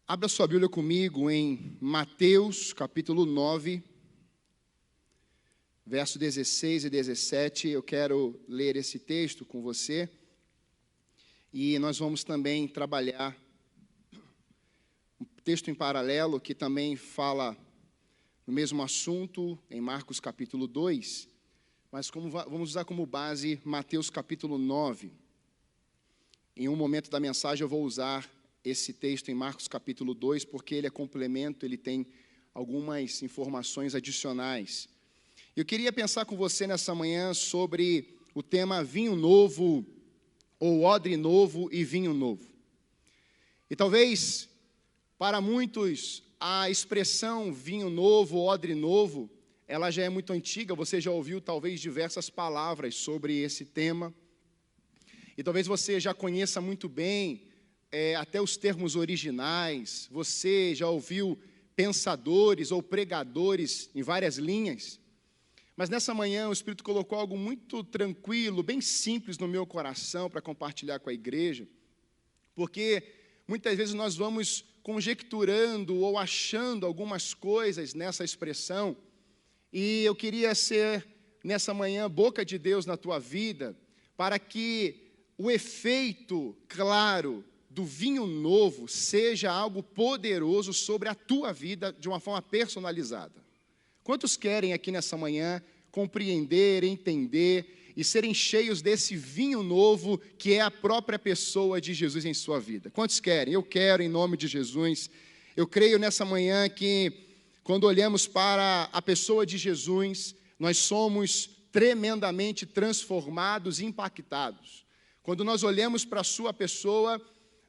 Abra sua Bíblia comigo em Mateus, capítulo 9, verso 16 e 17. Eu quero ler esse texto com você. E nós vamos também trabalhar um texto em paralelo que também fala no mesmo assunto, em Marcos, capítulo 2. Mas vamos usar como base Mateus, capítulo 9. Em um momento da mensagem eu vou usar esse texto em Marcos capítulo 2, porque ele é complemento, ele tem algumas informações adicionais. Eu queria pensar com você nessa manhã sobre o tema vinho novo, ou odre novo e vinho novo. E talvez, para muitos, a expressão vinho novo, odre novo, ela já é muito antiga, você já ouviu talvez diversas palavras sobre esse tema. E talvez você já conheça muito bem até os termos originais, você já ouviu pensadores ou pregadores em várias linhas, mas nessa manhã o Espírito colocou algo muito tranquilo, bem simples no meu coração para compartilhar com a igreja, porque muitas vezes nós vamos conjecturando ou achando algumas coisas nessa expressão, e eu queria ser nessa manhã boca de Deus na tua vida, para que o efeito claro do vinho novo seja algo poderoso sobre a tua vida de uma forma personalizada. Quantos querem aqui nessa manhã compreender, entender e serem cheios desse vinho novo que é a própria pessoa de Jesus em sua vida? Quantos querem? Eu quero, em nome de Jesus. Eu creio nessa manhã que quando olhamos para a pessoa de Jesus, nós somos tremendamente transformados e impactados. Quando nós olhamos para a sua pessoa,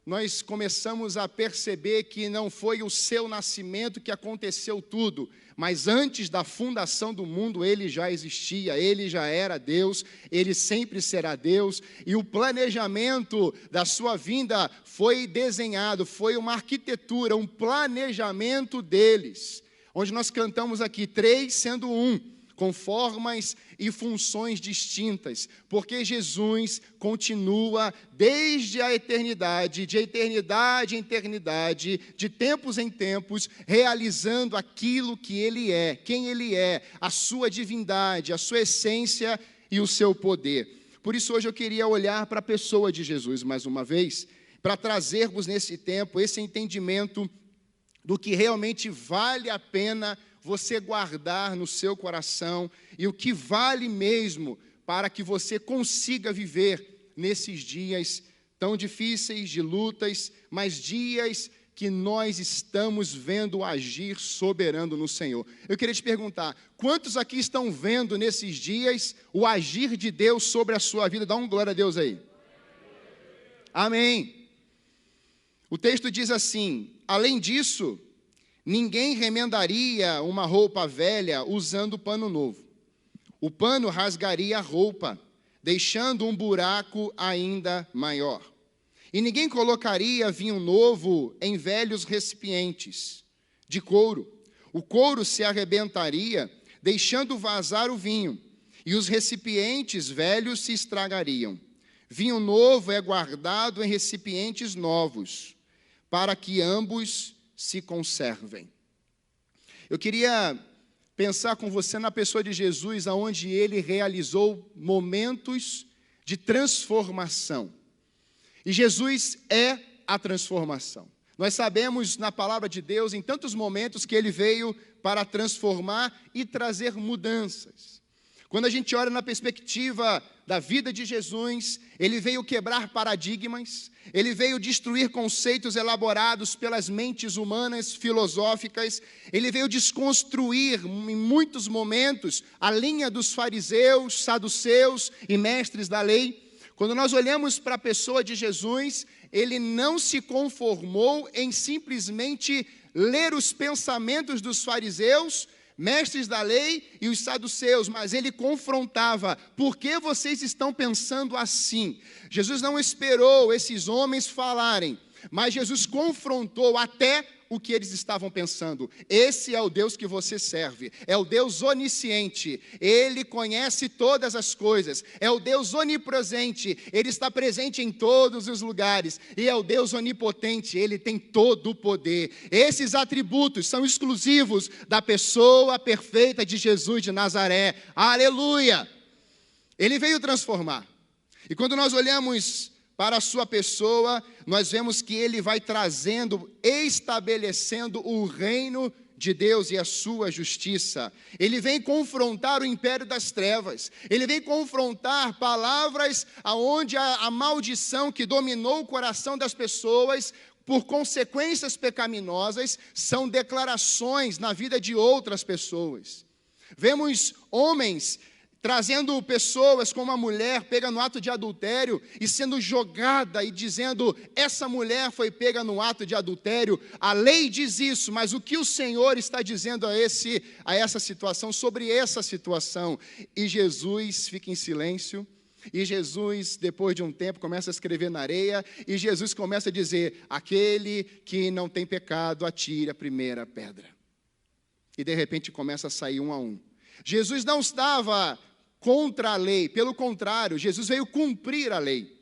nós começamos a perceber que não foi o seu nascimento que aconteceu tudo, mas antes da fundação do mundo ele já existia, ele já era Deus, ele sempre será Deus, e o planejamento da sua vinda foi desenhado, foi uma arquitetura, um planejamento deles, onde nós cantamos aqui, 3 sendo 1, com formas e funções distintas, porque Jesus continua desde a eternidade, de eternidade em eternidade, de tempos em tempos, realizando aquilo que Ele é, quem Ele é, a sua divindade, a sua essência e o seu poder. Por isso hoje eu queria olhar para a pessoa de Jesus mais uma vez, para trazermos nesse tempo esse entendimento do que realmente vale a pena você guardar no seu coração e o que vale mesmo para que você consiga viver nesses dias tão difíceis de lutas, mas dias que nós estamos vendo agir soberano no Senhor. Eu queria te perguntar, quantos aqui estão vendo nesses dias o agir de Deus sobre a sua vida? Dá um glória a Deus aí. Amém. O texto diz assim, além disso, ninguém remendaria uma roupa velha usando pano novo. O pano rasgaria a roupa, deixando um buraco ainda maior. E ninguém colocaria vinho novo em velhos recipientes de couro. O couro se arrebentaria, deixando vazar o vinho, e os recipientes velhos se estragariam. Vinho novo é guardado em recipientes novos, para que ambos se conservem. Eu queria pensar com você na pessoa de Jesus, aonde ele realizou momentos de transformação. E Jesus é a transformação. Nós sabemos na palavra de Deus, em tantos momentos, que ele veio para transformar e trazer mudanças. Quando a gente olha na perspectiva da vida de Jesus, ele veio quebrar paradigmas, ele veio destruir conceitos elaborados pelas mentes humanas, filosóficas, ele veio desconstruir, em muitos momentos, a linha dos fariseus, saduceus e mestres da lei. Quando nós olhamos para a pessoa de Jesus, ele não se conformou em simplesmente ler os pensamentos dos fariseus, mestres da lei e os saduceus, mas ele confrontava, por que vocês estão pensando assim? Jesus não esperou esses homens falarem, mas Jesus confrontou até o que eles estavam pensando. Esse é o Deus que você serve, é o Deus onisciente, Ele conhece todas as coisas, é o Deus onipresente, Ele está presente em todos os lugares, e é o Deus onipotente, Ele tem todo o poder. Esses atributos são exclusivos da pessoa perfeita de Jesus de Nazaré. Aleluia! Ele veio transformar. E quando nós olhamos para a sua pessoa, nós vemos que ele vai trazendo, estabelecendo o reino de Deus e a sua justiça. Ele vem confrontar o império das trevas. Ele vem confrontar palavras aonde a maldição que dominou o coração das pessoas por consequências pecaminosas são declarações na vida de outras pessoas. Vemos homens trazendo pessoas como a mulher pega no ato de adultério e sendo jogada e dizendo, essa mulher foi pega no ato de adultério. A lei diz isso, mas o que o Senhor está dizendo a essa situação, sobre essa situação? E Jesus fica em silêncio, e Jesus, depois de um tempo, começa a escrever na areia, e Jesus começa a dizer, aquele que não tem pecado, atire a primeira pedra. E de repente começa a sair um a um. Jesus não estava contra a lei, pelo contrário, Jesus veio cumprir a lei.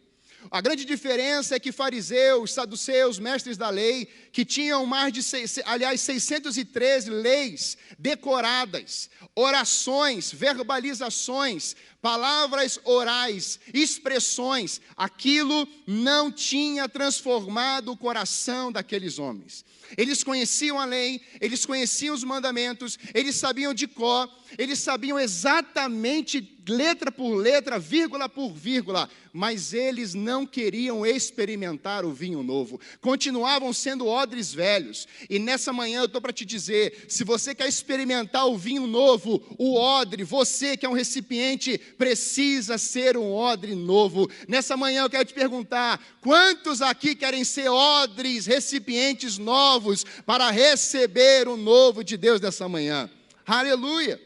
A grande diferença é que fariseus, saduceus, mestres da lei, que tinham mais de 613 leis decoradas, orações, verbalizações, palavras orais, expressões, aquilo não tinha transformado o coração daqueles homens. Eles conheciam a lei, eles conheciam os mandamentos, eles sabiam de cor, eles sabiam exatamente letra por letra, vírgula por vírgula, mas eles não queriam experimentar o vinho novo, continuavam sendo odres velhos. E nessa manhã eu estou para te dizer, se você quer experimentar o vinho novo, o odre, você que é um recipiente, precisa ser um odre novo. Nessa manhã eu quero te perguntar, quantos aqui querem ser odres, recipientes novos, para receber o novo de Deus nessa manhã? Aleluia!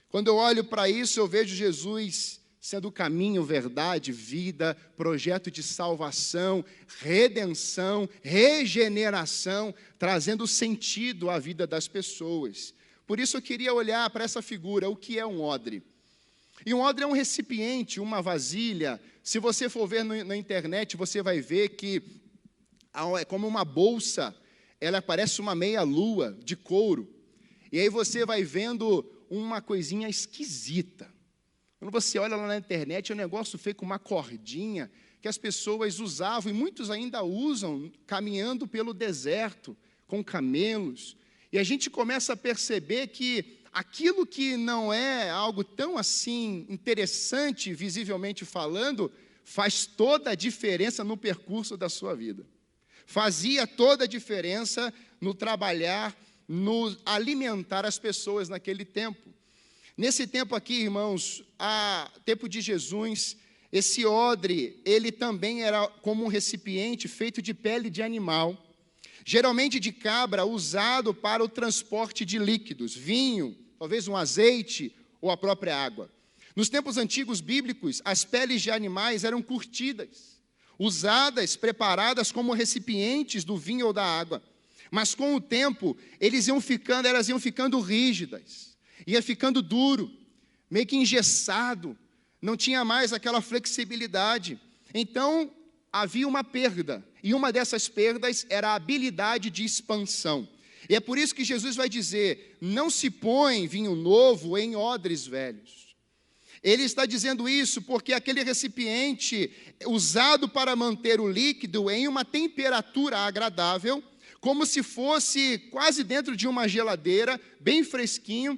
Quando eu olho para isso, eu vejo Jesus sendo o caminho, verdade, vida, projeto de salvação, redenção, regeneração, trazendo sentido à vida das pessoas. Por isso eu queria olhar para essa figura, o que é um odre? E um odre é um recipiente, uma vasilha. Se você for ver na internet, você vai ver que é como uma bolsa, ela parece uma meia-lua de couro. E aí você vai vendo uma coisinha esquisita. Quando você olha lá na internet, é um negócio feito com uma cordinha que as pessoas usavam, e muitos ainda usam, caminhando pelo deserto, com camelos. E a gente começa a perceber que aquilo que não é algo tão assim interessante, visivelmente falando, faz toda a diferença no percurso da sua vida. Fazia toda a diferença no trabalhar, no alimentar as pessoas naquele tempo. Nesse tempo aqui, irmãos, tempo de Jesus, esse odre, ele também era como um recipiente feito de pele de animal, geralmente de cabra, usado para o transporte de líquidos, vinho, talvez um azeite ou a própria água. Nos tempos antigos bíblicos, as peles de animais eram curtidas, usadas, preparadas como recipientes do vinho ou da água. Mas com o tempo, elas iam ficando rígidas, ia ficando duro, meio que engessado, não tinha mais aquela flexibilidade. Então, havia uma perda, e uma dessas perdas era a habilidade de expansão. E é por isso que Jesus vai dizer, não se põe vinho novo em odres velhos. Ele está dizendo isso porque aquele recipiente usado para manter o líquido em uma temperatura agradável, como se fosse quase dentro de uma geladeira, bem fresquinho.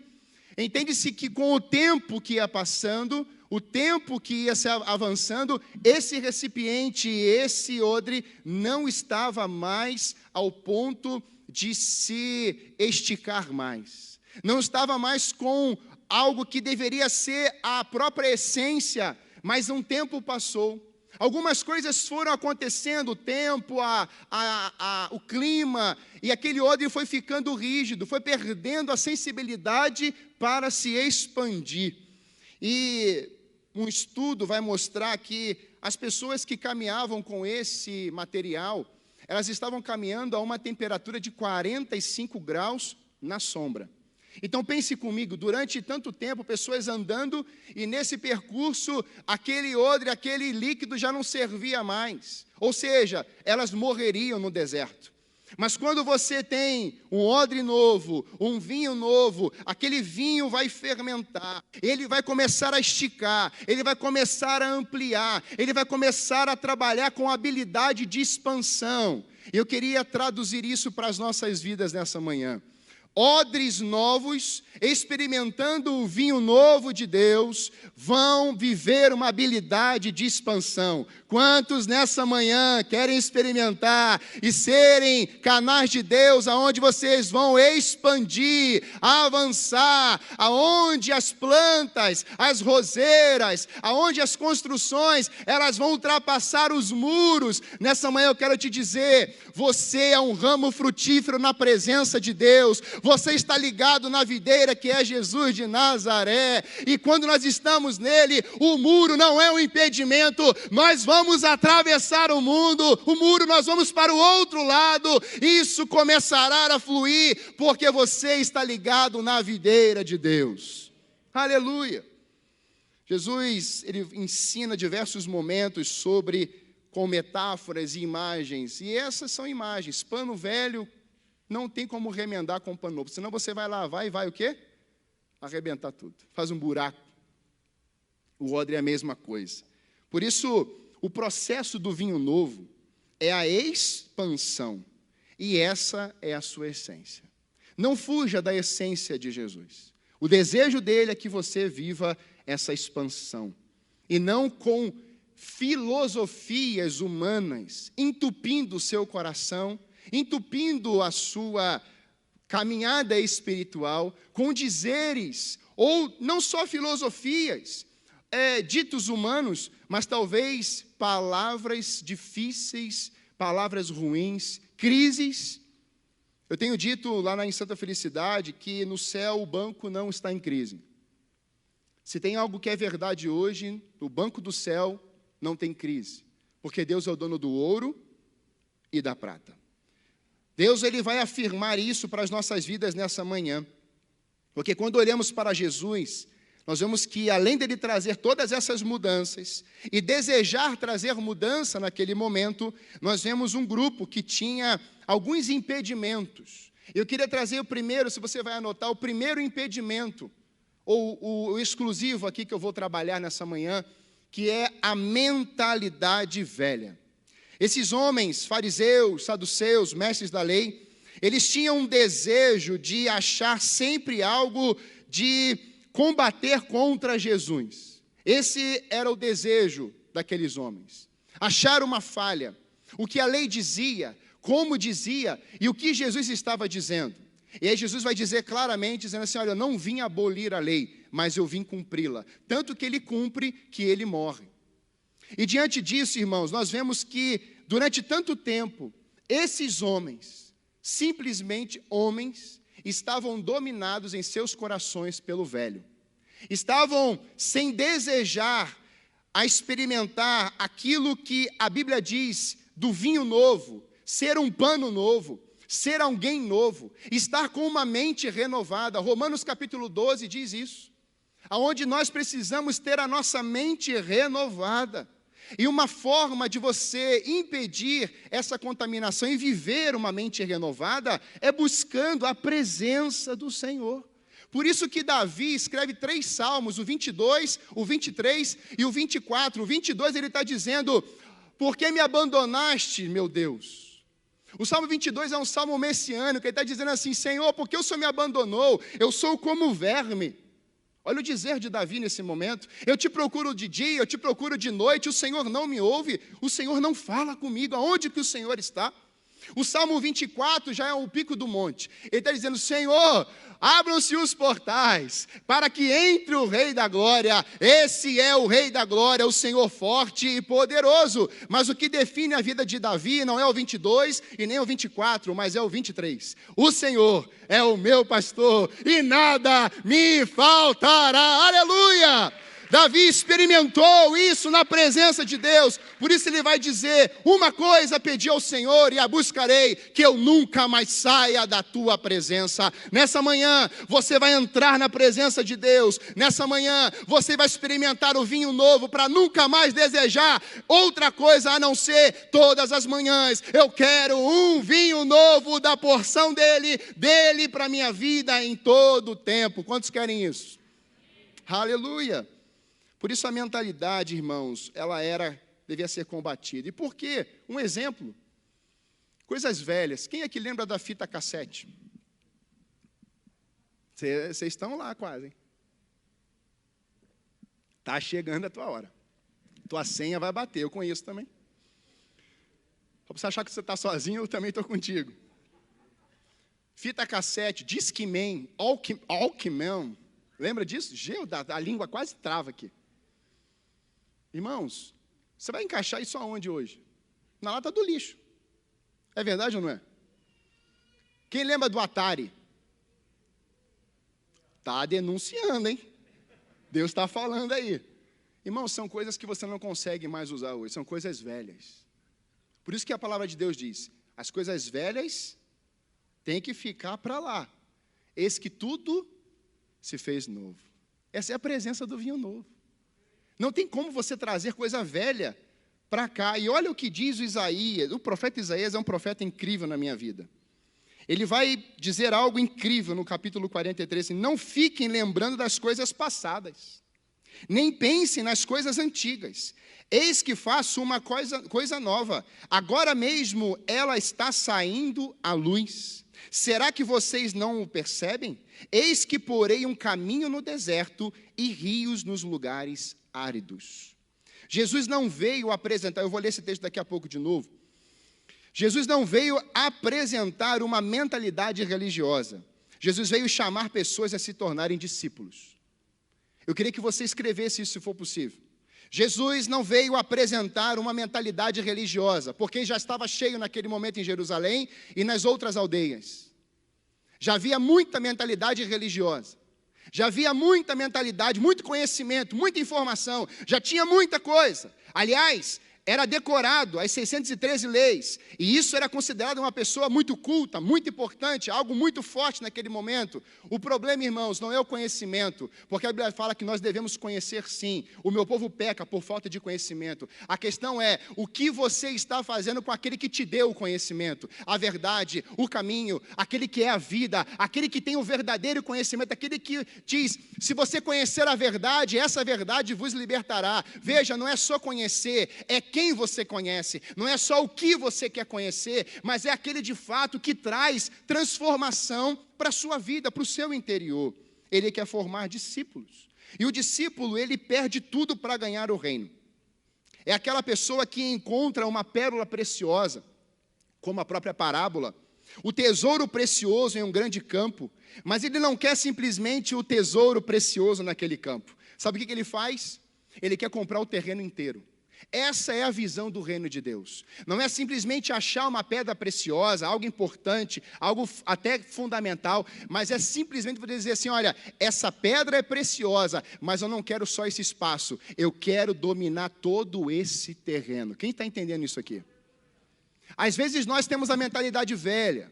Entende-se que com o tempo que ia passando, o tempo que ia se avançando, esse recipiente, esse odre, não estava mais ao ponto de se esticar mais. Não estava mais com algo que deveria ser a própria essência, mas um tempo passou. Algumas coisas foram acontecendo, o tempo, o clima, e aquele odre foi ficando rígido, foi perdendo a sensibilidade para se expandir. E um estudo vai mostrar que as pessoas que caminhavam com esse material, elas estavam caminhando a uma temperatura de 45 graus na sombra. Então pense comigo, durante tanto tempo, pessoas andando, e nesse percurso, aquele odre, aquele líquido já não servia mais. Ou seja, elas morreriam no deserto. Mas quando você tem um odre novo, um vinho novo, aquele vinho vai fermentar, ele vai começar a esticar, ele vai começar a ampliar, ele vai começar a trabalhar com habilidade de expansão. Eu queria traduzir isso para as nossas vidas nessa manhã. Odres novos, experimentando o vinho novo de Deus, vão viver uma habilidade de expansão. Quantos nessa manhã querem experimentar e serem canais de Deus, aonde vocês vão expandir, avançar, aonde as plantas, as roseiras, aonde as construções, elas vão ultrapassar os muros. Nessa manhã eu quero te dizer, você é um ramo frutífero na presença de Deus. Você está ligado na videira que é Jesus de Nazaré, e quando nós estamos nele, o muro não é um impedimento, nós vamos atravessar o muro, nós vamos para o outro lado, isso começará a fluir, porque você está ligado na videira de Deus. Aleluia! Jesus, ele ensina diversos momentos com metáforas e imagens, e essas são imagens. Pano velho não tem como remendar com pano novo, senão você vai lavar e vai o quê? Arrebentar tudo, faz um buraco. O odre é a mesma coisa. Por isso, o processo do vinho novo é a expansão, e essa é a sua essência. Não fuja da essência de Jesus. O desejo dele é que você viva essa expansão, e não com filosofias humanas, entupindo o seu coração, entupindo a sua caminhada espiritual com dizeres, ou não só filosofias, ditos humanos, mas talvez palavras difíceis, palavras ruins, crises. Eu tenho dito lá em Santa Felicidade que no céu o banco não está em crise. Se tem algo que é verdade hoje, o banco do céu não tem crise, porque Deus é o dono do ouro e da prata. Deus, ele vai afirmar isso para as nossas vidas nessa manhã, porque quando olhamos para Jesus, nós vemos que além dele trazer todas essas mudanças e desejar trazer mudança naquele momento, nós vemos um grupo que tinha alguns impedimentos. Eu queria trazer o primeiro, se você vai anotar, o primeiro impedimento, ou o exclusivo aqui que eu vou trabalhar nessa manhã, que é a mentalidade velha. Esses homens, fariseus, saduceus, mestres da lei, eles tinham um desejo de achar sempre algo, de combater contra Jesus. Esse era o desejo daqueles homens. Achar uma falha, o que a lei dizia, como dizia e o que Jesus estava dizendo. E aí Jesus vai dizer claramente, dizendo assim, olha, eu não vim abolir a lei, mas eu vim cumpri-la. Tanto que ele cumpre, que ele morre. E diante disso, irmãos, nós vemos que durante tanto tempo, esses homens, simplesmente homens, estavam dominados em seus corações pelo velho. Estavam sem desejar a experimentar aquilo que a Bíblia diz do vinho novo, ser um pano novo, ser alguém novo, estar com uma mente renovada. Romanos capítulo 12 diz isso, aonde nós precisamos ter a nossa mente renovada. E uma forma de você impedir essa contaminação e viver uma mente renovada é buscando a presença do Senhor. Por isso que Davi escreve 3 salmos, o 22, o 23 e o 24. O 22 ele está dizendo, por que me abandonaste, meu Deus? O Salmo 22 é um salmo messiânico, ele está dizendo assim, Senhor, por que o Senhor me abandonou? Eu sou como verme. Olha o dizer de Davi nesse momento, eu te procuro de dia, eu te procuro de noite, o Senhor não me ouve, o Senhor não fala comigo, aonde que o Senhor está? O Salmo 24 já é o pico do monte, ele está dizendo, Senhor, abram-se os portais, para que entre o Rei da Glória, esse é o Rei da Glória, o Senhor forte e poderoso. Mas o que define a vida de Davi não é o 22 e nem o 24, mas é o 23. O Senhor é o meu pastor e nada me faltará, aleluia! Davi experimentou isso na presença de Deus, por isso ele vai dizer: uma coisa pedi ao Senhor e a buscarei, que eu nunca mais saia da tua presença. Nessa manhã, você vai entrar na presença de Deus, nessa manhã, você vai experimentar o vinho novo, para nunca mais desejar outra coisa a não ser todas as manhãs: eu quero um vinho novo da porção dele para a minha vida em todo o tempo. Quantos querem isso? Aleluia! Por isso a mentalidade, irmãos, devia ser combatida. E por quê? Um exemplo. Coisas velhas. Quem aqui lembra da fita cassete? Vocês estão lá quase. Está chegando a tua hora. Tua senha vai bater, eu conheço também. Para você achar que você está sozinho, eu também estou contigo. Fita cassete, Discman, Walkman. Lembra disso? A língua quase trava aqui. Irmãos, você vai encaixar isso aonde hoje? Na lata do lixo. É verdade ou não é? Quem lembra do Atari? Está denunciando, hein? Deus está falando aí. Irmãos, são coisas que você não consegue mais usar hoje. São coisas velhas. Por isso que a palavra de Deus diz: as coisas velhas têm que ficar para lá. Eis que tudo se fez novo. Essa é a presença do vinho novo. Não tem como você trazer coisa velha para cá. E olha o que diz o Isaías. O profeta Isaías é um profeta incrível na minha vida. Ele vai dizer algo incrível no capítulo 43. Assim: não fiquem lembrando das coisas passadas, nem pensem nas coisas antigas. Eis que faço uma coisa nova. Agora mesmo ela está saindo à luz. Será que vocês não o percebem? Eis que porei um caminho no deserto e rios nos lugares áridos. Jesus não veio apresentar, eu vou ler esse texto daqui a pouco de novo. Jesus não veio apresentar uma mentalidade religiosa. Jesus veio chamar pessoas a se tornarem discípulos. Eu queria que você escrevesse isso, se for possível. Jesus não veio apresentar uma mentalidade religiosa, porque já estava cheio naquele momento em Jerusalém e nas outras aldeias. Já havia muita mentalidade religiosa. Já havia muita mentalidade, muito conhecimento, muita informação. Já tinha muita coisa. Aliás, era decorado as 613 leis, e isso era considerado uma pessoa muito culta, muito importante, algo muito forte naquele momento. O problema, irmãos, não é o conhecimento, porque a Bíblia fala que nós devemos conhecer sim. O meu povo peca por falta de conhecimento. A questão é, o que você está fazendo com aquele que te deu o conhecimento, a verdade, o caminho, aquele que é a vida, aquele que tem o verdadeiro conhecimento, aquele que diz: se você conhecer a verdade, essa verdade vos libertará. Veja, não é só conhecer, é quem você conhece, não é só o que você quer conhecer, mas é aquele de fato que traz transformação para a sua vida, para o seu interior. Ele quer formar discípulos, e o discípulo, ele perde tudo para ganhar o reino. É aquela pessoa que encontra uma pérola preciosa, como a própria parábola, o tesouro precioso em um grande campo, mas ele não quer simplesmente o tesouro precioso naquele campo. Sabe o que ele faz? Ele quer comprar o terreno inteiro. Essa é a visão do reino de Deus. Não é simplesmente achar uma pedra preciosa, algo importante, algo até fundamental, mas é simplesmente poder dizer assim: olha, essa pedra é preciosa, mas eu não quero só esse espaço, eu quero dominar todo esse terreno. Quem está entendendo isso aqui? Às vezes nós temos a mentalidade velha,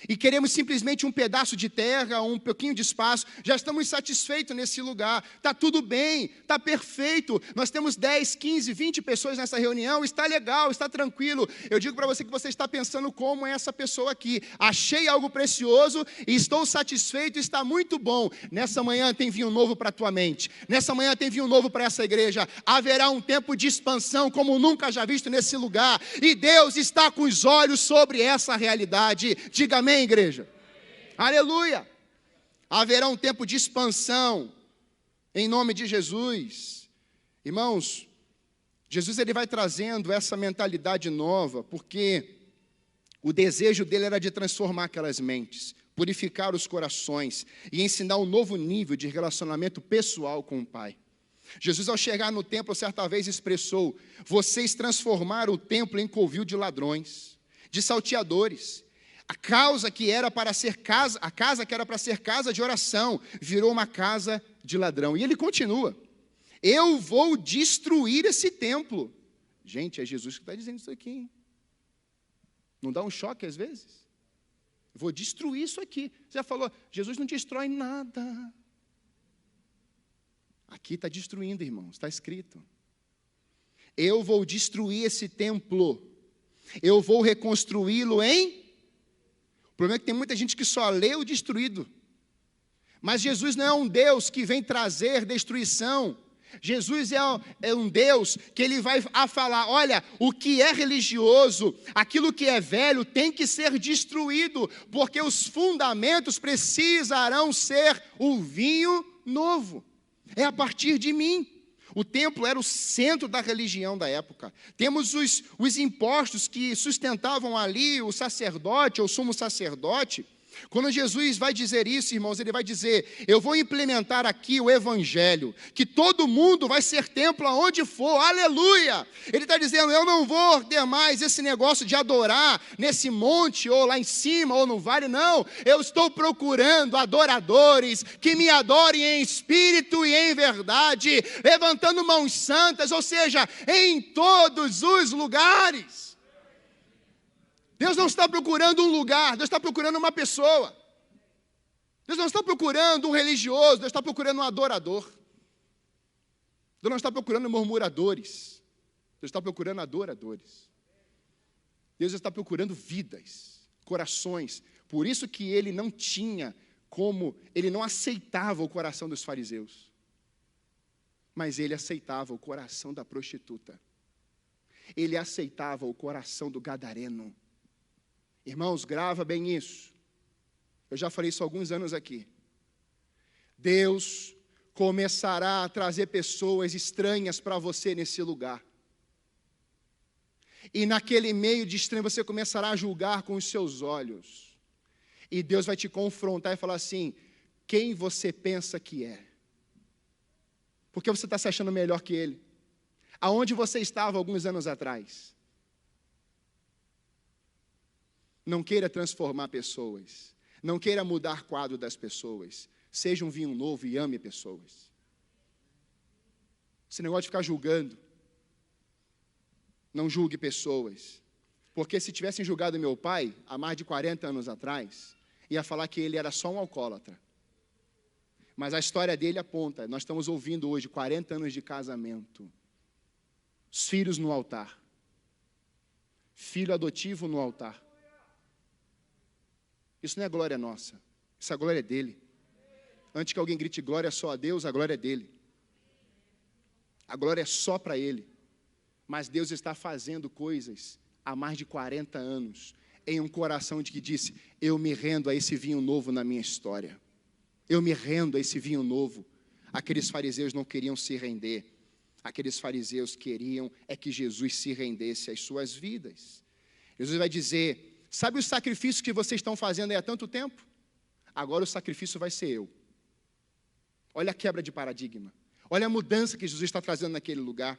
e queremos simplesmente um pedaço de terra, um pouquinho de espaço, já estamos satisfeitos nesse lugar, está tudo bem, está perfeito, nós temos 10, 15, 20 pessoas nessa reunião, está legal, está tranquilo. Eu digo para você que você está pensando como essa pessoa aqui: achei algo precioso e estou satisfeito, está muito bom. Nessa manhã tem vinho novo para a tua mente, nessa manhã tem vinho novo para essa igreja, haverá um tempo de expansão como nunca já visto nesse lugar, e Deus está com os olhos sobre essa realidade. Diga amém, igreja. Amém. Aleluia. Haverá um tempo de expansão em nome de Jesus. Irmãos, Jesus ele vai trazendo essa mentalidade nova, porque o desejo dele era de transformar aquelas mentes, purificar os corações e ensinar um novo nível de relacionamento pessoal com o Pai. Jesus, ao chegar no templo, certa vez expressou: vocês transformaram o templo em covil de ladrões, de salteadores. A casa que era para ser casa de oração virou uma casa de ladrão. E ele continua: eu vou destruir esse templo. Gente, é Jesus que está dizendo isso aqui, hein? Não dá um choque às vezes? Vou destruir isso aqui. Você já falou, Jesus não destrói nada. Aqui está destruindo, irmãos, está escrito. Eu vou destruir esse templo. Eu vou reconstruí-lo em... O problema é que tem muita gente que só lê o destruído. Mas Jesus não é um Deus que vem trazer destruição. Jesus é um Deus que Ele vai falar, olha, o que é religioso, aquilo que é velho tem que ser destruído, porque os fundamentos precisarão ser o vinho novo. É a partir de mim. O templo era o centro da religião da época. Temos os impostos que sustentavam ali o sacerdote, ou sumo sacerdote. Quando Jesus vai dizer isso, irmãos, Ele vai dizer, eu vou implementar aqui o evangelho, que todo mundo vai ser templo aonde for, aleluia! Ele está dizendo, eu não vou ter mais esse negócio de adorar nesse monte, ou lá em cima, ou no vale, não. Eu estou procurando adoradores que me adorem em espírito e em verdade, levantando mãos santas, ou seja, em todos os lugares. Deus não está procurando um lugar, Deus está procurando uma pessoa. Deus não está procurando um religioso, Deus está procurando um adorador. Deus não está procurando murmuradores, Deus está procurando adoradores. Deus está procurando vidas, corações. Por isso que Ele não tinha como, Ele não aceitava o coração dos fariseus. Mas Ele aceitava o coração da prostituta. Ele aceitava o coração do gadareno. Irmãos, grava bem isso. Eu já falei isso há alguns anos aqui. Deus começará a trazer pessoas estranhas para você nesse lugar. E naquele meio de estranho você começará a julgar com os seus olhos. E Deus vai te confrontar e falar assim, quem você pensa que é? Porque você está se achando melhor que ele? Aonde você estava alguns anos atrás? Não queira transformar pessoas. Não queira mudar o quadro das pessoas. Seja um vinho novo e ame pessoas. Esse negócio de ficar julgando. Não julgue pessoas. Porque se tivessem julgado meu pai, há mais de 40 anos atrás, ia falar que ele era só um alcoólatra. Mas a história dele aponta, nós estamos ouvindo hoje 40 anos de casamento. Os filhos no altar. Filho adotivo no altar. Isso não é glória nossa, isso é a glória dele. Antes que alguém grite glória só a Deus, a glória é dele. A glória é só para ele. Mas Deus está fazendo coisas há mais de 40 anos, em um coração de que disse, eu me rendo a esse vinho novo na minha história. Eu me rendo a esse vinho novo. Aqueles fariseus não queriam se render. Aqueles fariseus queriam é que Jesus se rendesse às suas vidas. Jesus vai dizer, sabe o sacrifício que vocês estão fazendo aí há tanto tempo? Agora o sacrifício vai ser eu. Olha a quebra de paradigma. Olha a mudança que Jesus está trazendo naquele lugar.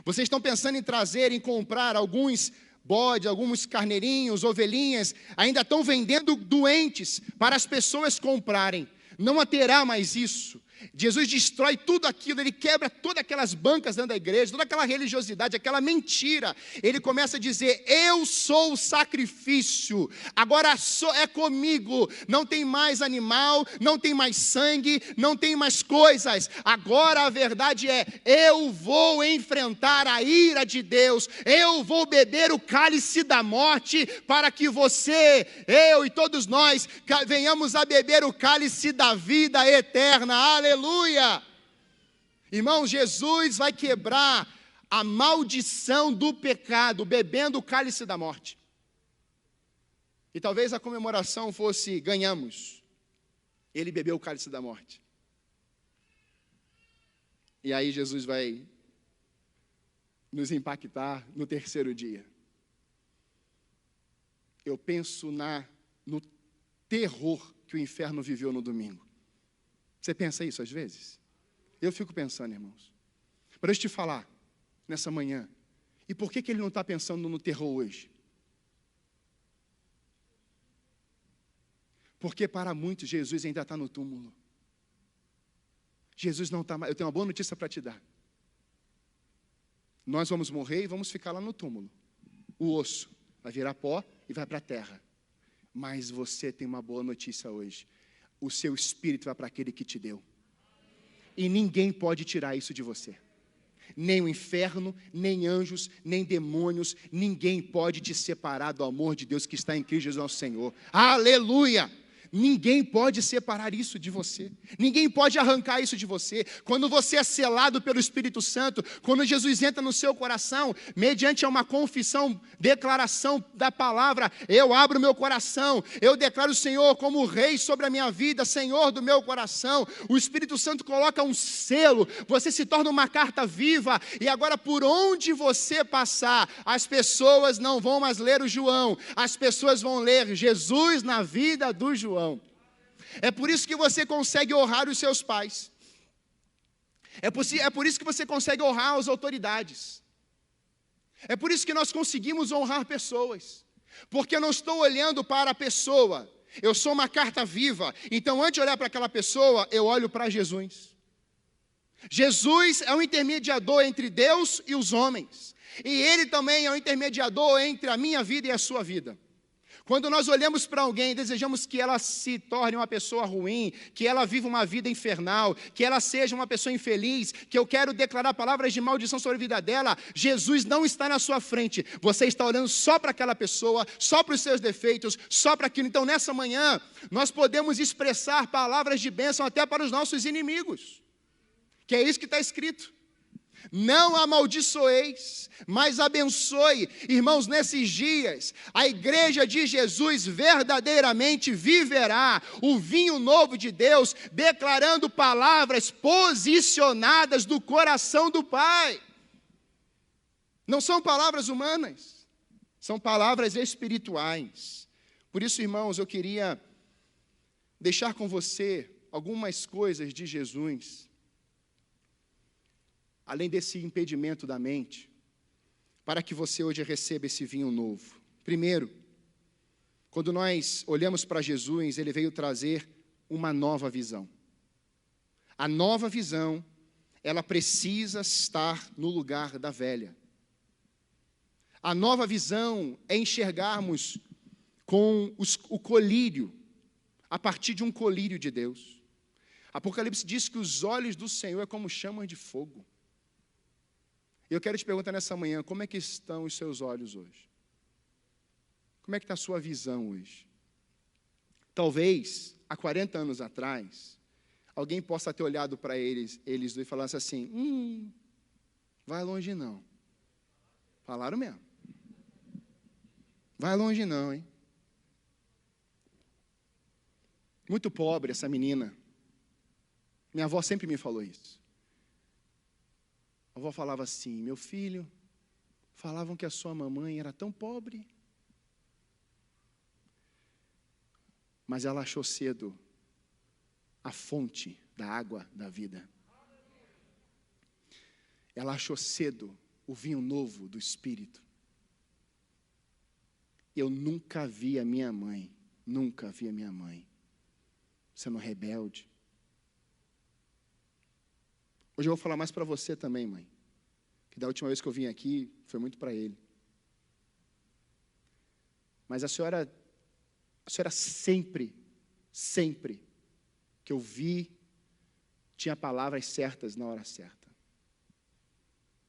Vocês estão pensando em trazer, em comprar alguns bodes, alguns carneirinhos, ovelhinhas, ainda estão vendendo doentes para as pessoas comprarem. Não terá mais isso. Jesus destrói tudo aquilo, Ele quebra todas aquelas bancas dentro da igreja, toda aquela religiosidade, aquela mentira. Ele começa a dizer, eu sou o sacrifício, agora é comigo, não tem mais animal, não tem mais sangue, não tem mais coisas. Agora a verdade é, eu vou enfrentar a ira de Deus, eu vou beber o cálice da morte, para que você, eu e todos nós, venhamos a beber o cálice da vida eterna. Aleluia! Irmão, Jesus vai quebrar a maldição do pecado, bebendo o cálice da morte. E talvez a comemoração fosse, ganhamos. Ele bebeu o cálice da morte. E aí Jesus vai nos impactar no terceiro dia. Eu penso no terror que o inferno viveu no domingo. Você pensa isso às vezes? Eu fico pensando, irmãos. Para eu te falar, nessa manhã, e por que ele não está pensando no terror hoje? Porque para muitos, Jesus ainda está no túmulo. Jesus não está mais. Eu tenho uma boa notícia para te dar. Nós vamos morrer e vamos ficar lá no túmulo. O osso vai virar pó e vai para a terra. Mas você tem uma boa notícia hoje. O seu espírito vai para aquele que te deu. E ninguém pode tirar isso de você. Nem o inferno, nem anjos, nem demônios, ninguém pode te separar do amor de Deus que está em Cristo Jesus nosso Senhor. Aleluia! Ninguém pode separar isso de você. Ninguém pode arrancar isso de você. Quando você é selado pelo Espírito Santo, quando Jesus entra no seu coração, mediante uma confissão, declaração da palavra, eu abro meu coração, eu declaro o Senhor como Rei sobre a minha vida, Senhor do meu coração. O Espírito Santo coloca um selo, você se torna uma carta viva, e agora por onde você passar, as pessoas não vão mais ler o João, as pessoas vão ler Jesus na vida do João. É por isso que você consegue honrar os seus pais. É por isso que você consegue honrar as autoridades. É por isso que nós conseguimos honrar pessoas. Porque eu não estou olhando para a pessoa. Eu sou uma carta viva. Então, antes de olhar para aquela pessoa, eu olho para Jesus. Jesus é o intermediador entre Deus e os homens. E Ele também é o intermediador entre a minha vida e a sua vida. Quando nós olhamos para alguém e desejamos que ela se torne uma pessoa ruim, que ela viva uma vida infernal, que ela seja uma pessoa infeliz, que eu quero declarar palavras de maldição sobre a vida dela, Jesus não está na sua frente. Você está olhando só para aquela pessoa, só para os seus defeitos, só para aquilo. Então, nessa manhã, nós podemos expressar palavras de bênção até para os nossos inimigos. Que é isso que está escrito. Não amaldiçoeis, mas abençoe. Irmãos, nesses dias, a igreja de Jesus verdadeiramente viverá o vinho novo de Deus, declarando palavras posicionadas do coração do Pai. Não são palavras humanas, são palavras espirituais. Por isso, irmãos, eu queria deixar com você algumas coisas de Jesus, além desse impedimento da mente, para que você hoje receba esse vinho novo. Primeiro, quando nós olhamos para Jesus, Ele veio trazer uma nova visão. A nova visão, ela precisa estar no lugar da velha. A nova visão é enxergarmos com o colírio, a partir de um colírio de Deus. Apocalipse diz que os olhos do Senhor é como chamas de fogo. Eu quero te perguntar nessa manhã, como é que estão os seus olhos hoje? Como é que está a sua visão hoje? Talvez, há 40 anos atrás, alguém possa ter olhado para eles e falasse assim, vai longe não. Falaram mesmo. Vai longe não, hein? Muito pobre essa menina. Minha avó sempre me falou isso. A avó falava assim, meu filho, falavam que a sua mamãe era tão pobre, mas ela achou cedo a fonte da água da vida. Ela achou cedo o vinho novo do Espírito. Eu nunca vi a minha mãe sendo rebelde. Hoje eu vou falar mais para você também, mãe. Que da última vez que eu vim aqui, foi muito para ele. Mas a senhora sempre que eu vi, tinha palavras certas na hora certa.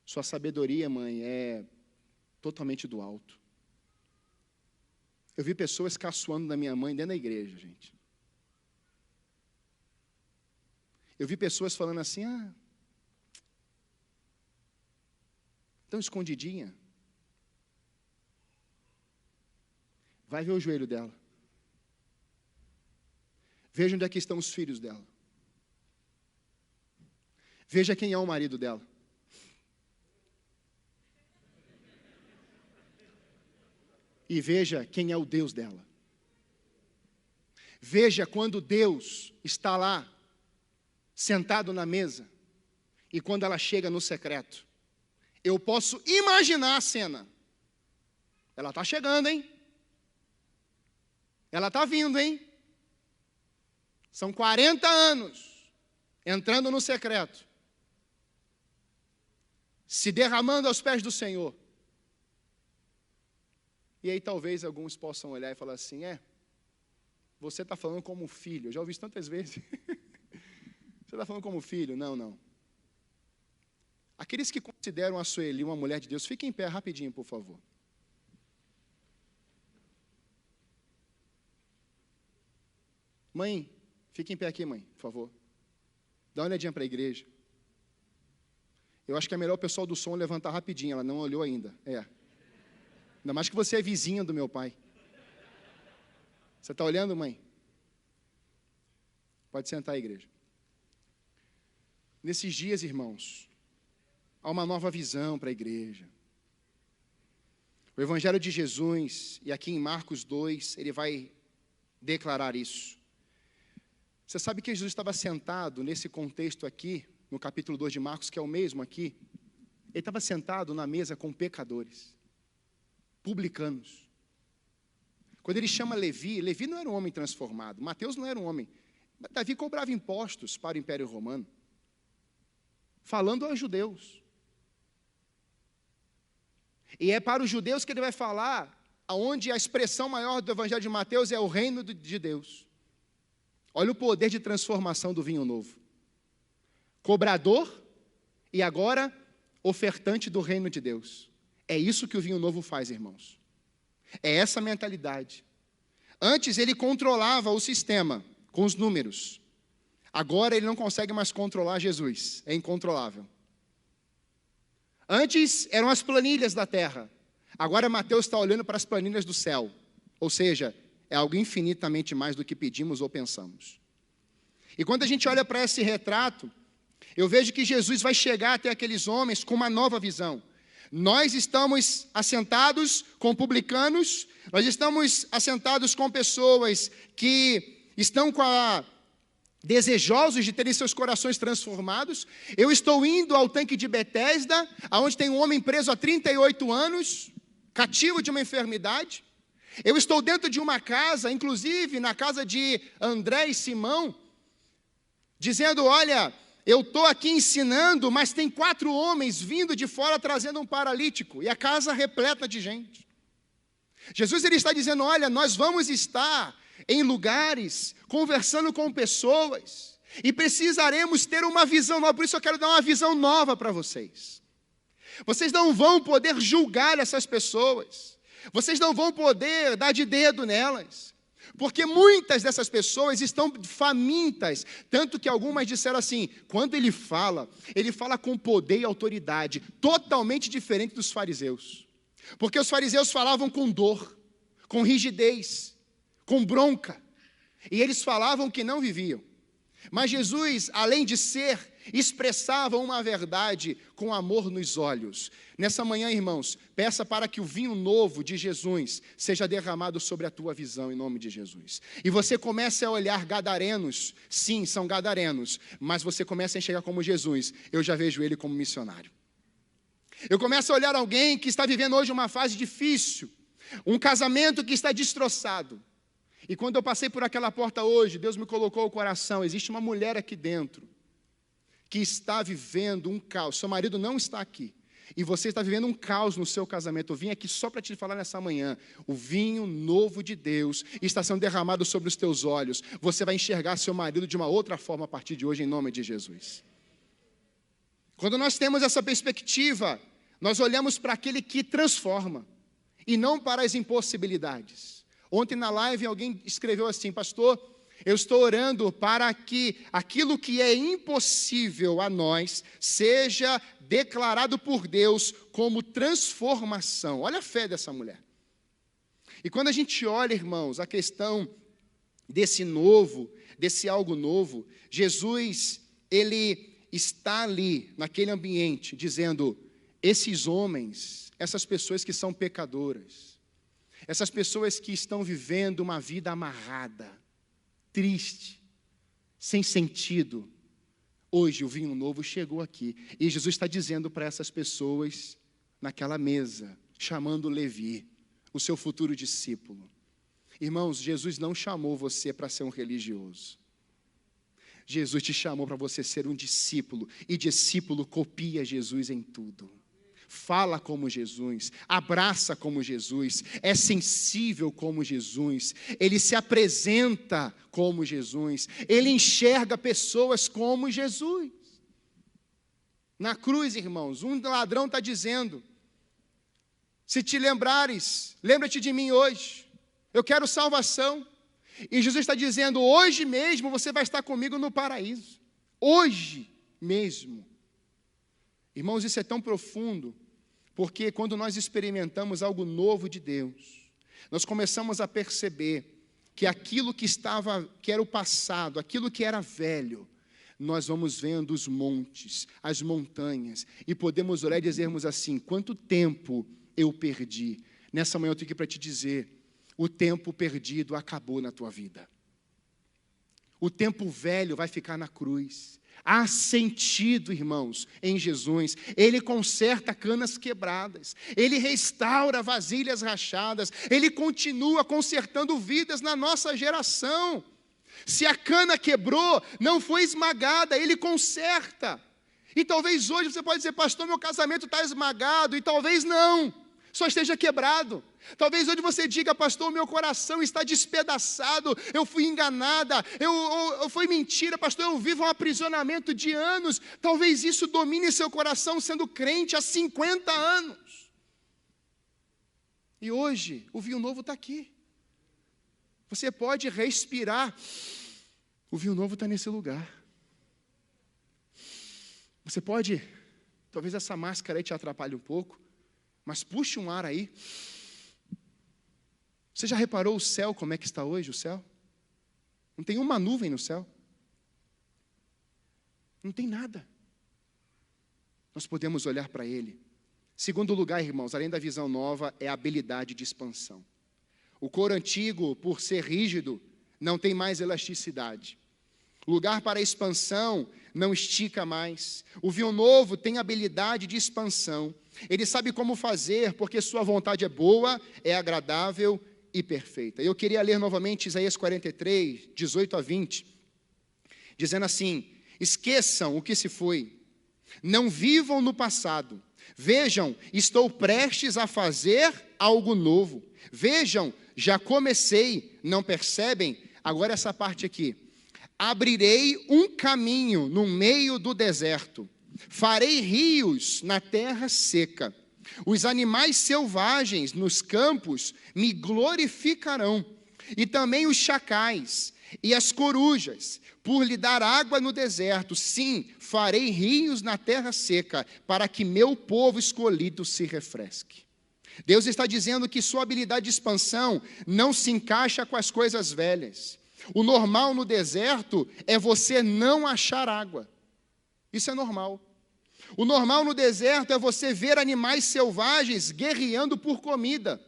Sua sabedoria, mãe, é totalmente do alto. Eu vi pessoas caçoando da minha mãe dentro da igreja, gente. Eu vi pessoas falando assim, tão escondidinha. Vai ver o joelho dela. Veja onde é que estão os filhos dela. Veja quem é o marido dela. E veja quem é o Deus dela. Veja quando Deus está lá, sentado na mesa, e quando ela chega no secreto. Eu posso imaginar a cena. Ela está chegando, hein? Ela está vindo, hein? São 40 anos entrando no secreto. se derramando aos pés do Senhor. E aí talvez alguns possam olhar e falar assim, você está falando como filho. Eu já ouvi isso tantas vezes. Você está falando como filho? Não, não. Aqueles que consideram a Sueli uma mulher de Deus, fiquem em pé rapidinho, por favor. Mãe, fique em pé aqui, mãe, por favor. Dá uma olhadinha para a igreja. Eu acho que é melhor o pessoal do som levantar rapidinho, ela não olhou ainda. Ainda mais que você é vizinha do meu pai. Você está olhando, mãe? Pode sentar, igreja. Nesses dias, irmãos, há uma nova visão para a igreja. O Evangelho de Jesus, e aqui em Marcos 2, ele vai declarar isso. Você sabe que Jesus estava sentado nesse contexto aqui, no capítulo 2 de Marcos, que é o mesmo aqui. Ele estava sentado na mesa com pecadores, publicanos. Quando ele chama Levi, Levi não era um homem transformado, Mateus não era um homem. Davi cobrava impostos para o Império Romano, falando aos judeus. E é para os judeus que ele vai falar, onde a expressão maior do Evangelho de Mateus é o reino de Deus. Olha o poder de transformação do vinho novo. Cobrador e agora ofertante do reino de Deus. É isso que o vinho novo faz, irmãos. É essa mentalidade. Antes ele controlava o sistema com os números. Agora ele não consegue mais controlar Jesus. É incontrolável. Antes eram as planilhas da terra. Agora Mateus está olhando para as planilhas do céu. Ou seja, é algo infinitamente mais do que pedimos ou pensamos. E quando a gente olha para esse retrato, eu vejo que Jesus vai chegar até aqueles homens com uma nova visão. Nós estamos assentados com publicanos, nós estamos assentados com pessoas que estão desejosos de terem seus corações transformados. Eu estou indo ao tanque de Betesda, onde tem um homem preso há 38 anos, cativo de uma enfermidade. Eu estou dentro de uma casa, inclusive na casa de André e Simão, dizendo, olha, eu estou aqui ensinando, mas tem 4 homens vindo de fora trazendo um paralítico, e a casa repleta de gente. Jesus ele está dizendo, olha, nós vamos estar em lugares, conversando com pessoas, e precisaremos ter uma visão nova, por isso eu quero dar uma visão nova para vocês. Vocês não vão poder julgar essas pessoas, vocês não vão poder dar de dedo nelas, porque muitas dessas pessoas estão famintas, tanto que algumas disseram assim, quando ele fala com poder e autoridade, totalmente diferente dos fariseus, porque os fariseus falavam com dor, com rigidez, com bronca, e eles falavam que não viviam, mas Jesus, além de ser, expressava uma verdade com amor nos olhos. Nessa manhã, irmãos, peça para que o vinho novo de Jesus seja derramado sobre a tua visão, em nome de Jesus. E você comece a olhar gadarenos, sim, são gadarenos, mas você começa a enxergar como Jesus, eu já vejo ele como missionário. Eu começo a olhar alguém que está vivendo hoje uma fase difícil, um casamento que está destroçado. E quando eu passei por aquela porta hoje, Deus me colocou o coração, existe uma mulher aqui dentro, que está vivendo um caos, seu marido não está aqui, e você está vivendo um caos no seu casamento. Eu vim aqui só para te falar nessa manhã, o vinho novo de Deus está sendo derramado sobre os teus olhos, você vai enxergar seu marido de uma outra forma a partir de hoje, em nome de Jesus. Quando nós temos essa perspectiva, nós olhamos para aquele que transforma, e não para as impossibilidades. Ontem na live alguém escreveu assim, pastor, eu estou orando para que aquilo que é impossível a nós seja declarado por Deus como transformação. Olha a fé dessa mulher. E quando a gente olha, irmãos, a questão desse novo, desse algo novo, Jesus, ele está ali, naquele ambiente, dizendo, esses homens, essas pessoas que são pecadoras, essas pessoas que estão vivendo uma vida amarrada, triste, sem sentido, hoje o vinho novo chegou aqui, e Jesus está dizendo para essas pessoas, naquela mesa, chamando Levi, o seu futuro discípulo, irmãos, Jesus não chamou você para ser um religioso, Jesus te chamou para você ser um discípulo, e discípulo copia Jesus em tudo. fala como Jesus, abraça como Jesus, é sensível como Jesus, ele se apresenta como Jesus, ele enxerga pessoas como Jesus. Na cruz, irmãos, um ladrão está dizendo: se te lembrares, lembra-te de mim hoje, eu quero salvação. E Jesus está dizendo: hoje mesmo você vai estar comigo no paraíso, hoje mesmo. Irmãos, isso é tão profundo, porque quando nós experimentamos algo novo de Deus, nós começamos a perceber que aquilo que era o passado, aquilo que era velho, nós vamos vendo os montes, as montanhas, e podemos olhar e dizermos assim: quanto tempo eu perdi. Nessa manhã eu tenho aqui para te dizer: o tempo perdido acabou na tua vida. O tempo velho vai ficar na cruz. Há sentido, irmãos, em Jesus. Ele conserta canas quebradas, ele restaura vasilhas rachadas, ele continua consertando vidas na nossa geração. Se a cana quebrou, não foi esmagada, ele conserta. E talvez hoje você pode dizer: pastor, meu casamento está esmagado, e talvez não, só esteja quebrado. Talvez hoje você diga: pastor, meu coração está despedaçado, eu fui enganada, eu fui mentira, pastor, eu vivo um aprisionamento de anos. Talvez isso domine seu coração sendo crente há 50 anos. E hoje, o vinho novo está aqui. Você pode respirar. O vinho novo está nesse lugar. Você pode, talvez essa máscara aí te atrapalhe um pouco, mas puxe um ar aí. Você já reparou o céu, como é que está hoje o céu? Não tem uma nuvem no céu. Não tem nada. Nós podemos olhar para ele. Segundo lugar, irmãos, além da visão nova, é a habilidade de expansão. O couro antigo, por ser rígido, não tem mais elasticidade. O lugar para a expansão não estica mais. O vinho novo tem habilidade de expansão. Ele sabe como fazer, porque sua vontade é boa, é agradável e perfeita. Eu queria ler novamente Isaías 43, 18 a 20, dizendo assim: esqueçam o que se foi, não vivam no passado. Vejam, estou prestes a fazer algo novo. Vejam, já comecei, não percebem? Agora essa parte aqui: abrirei um caminho no meio do deserto, farei rios na terra seca. Os animais selvagens nos campos me glorificarão, e também os chacais e as corujas, por lhe dar água no deserto. Sim, farei rios na terra seca, para que meu povo escolhido se refresque. Deus está dizendo que sua habilidade de expansão não se encaixa com as coisas velhas. O normal no deserto é você não achar água. Isso é normal. O normal no deserto é você ver animais selvagens guerreando por comida.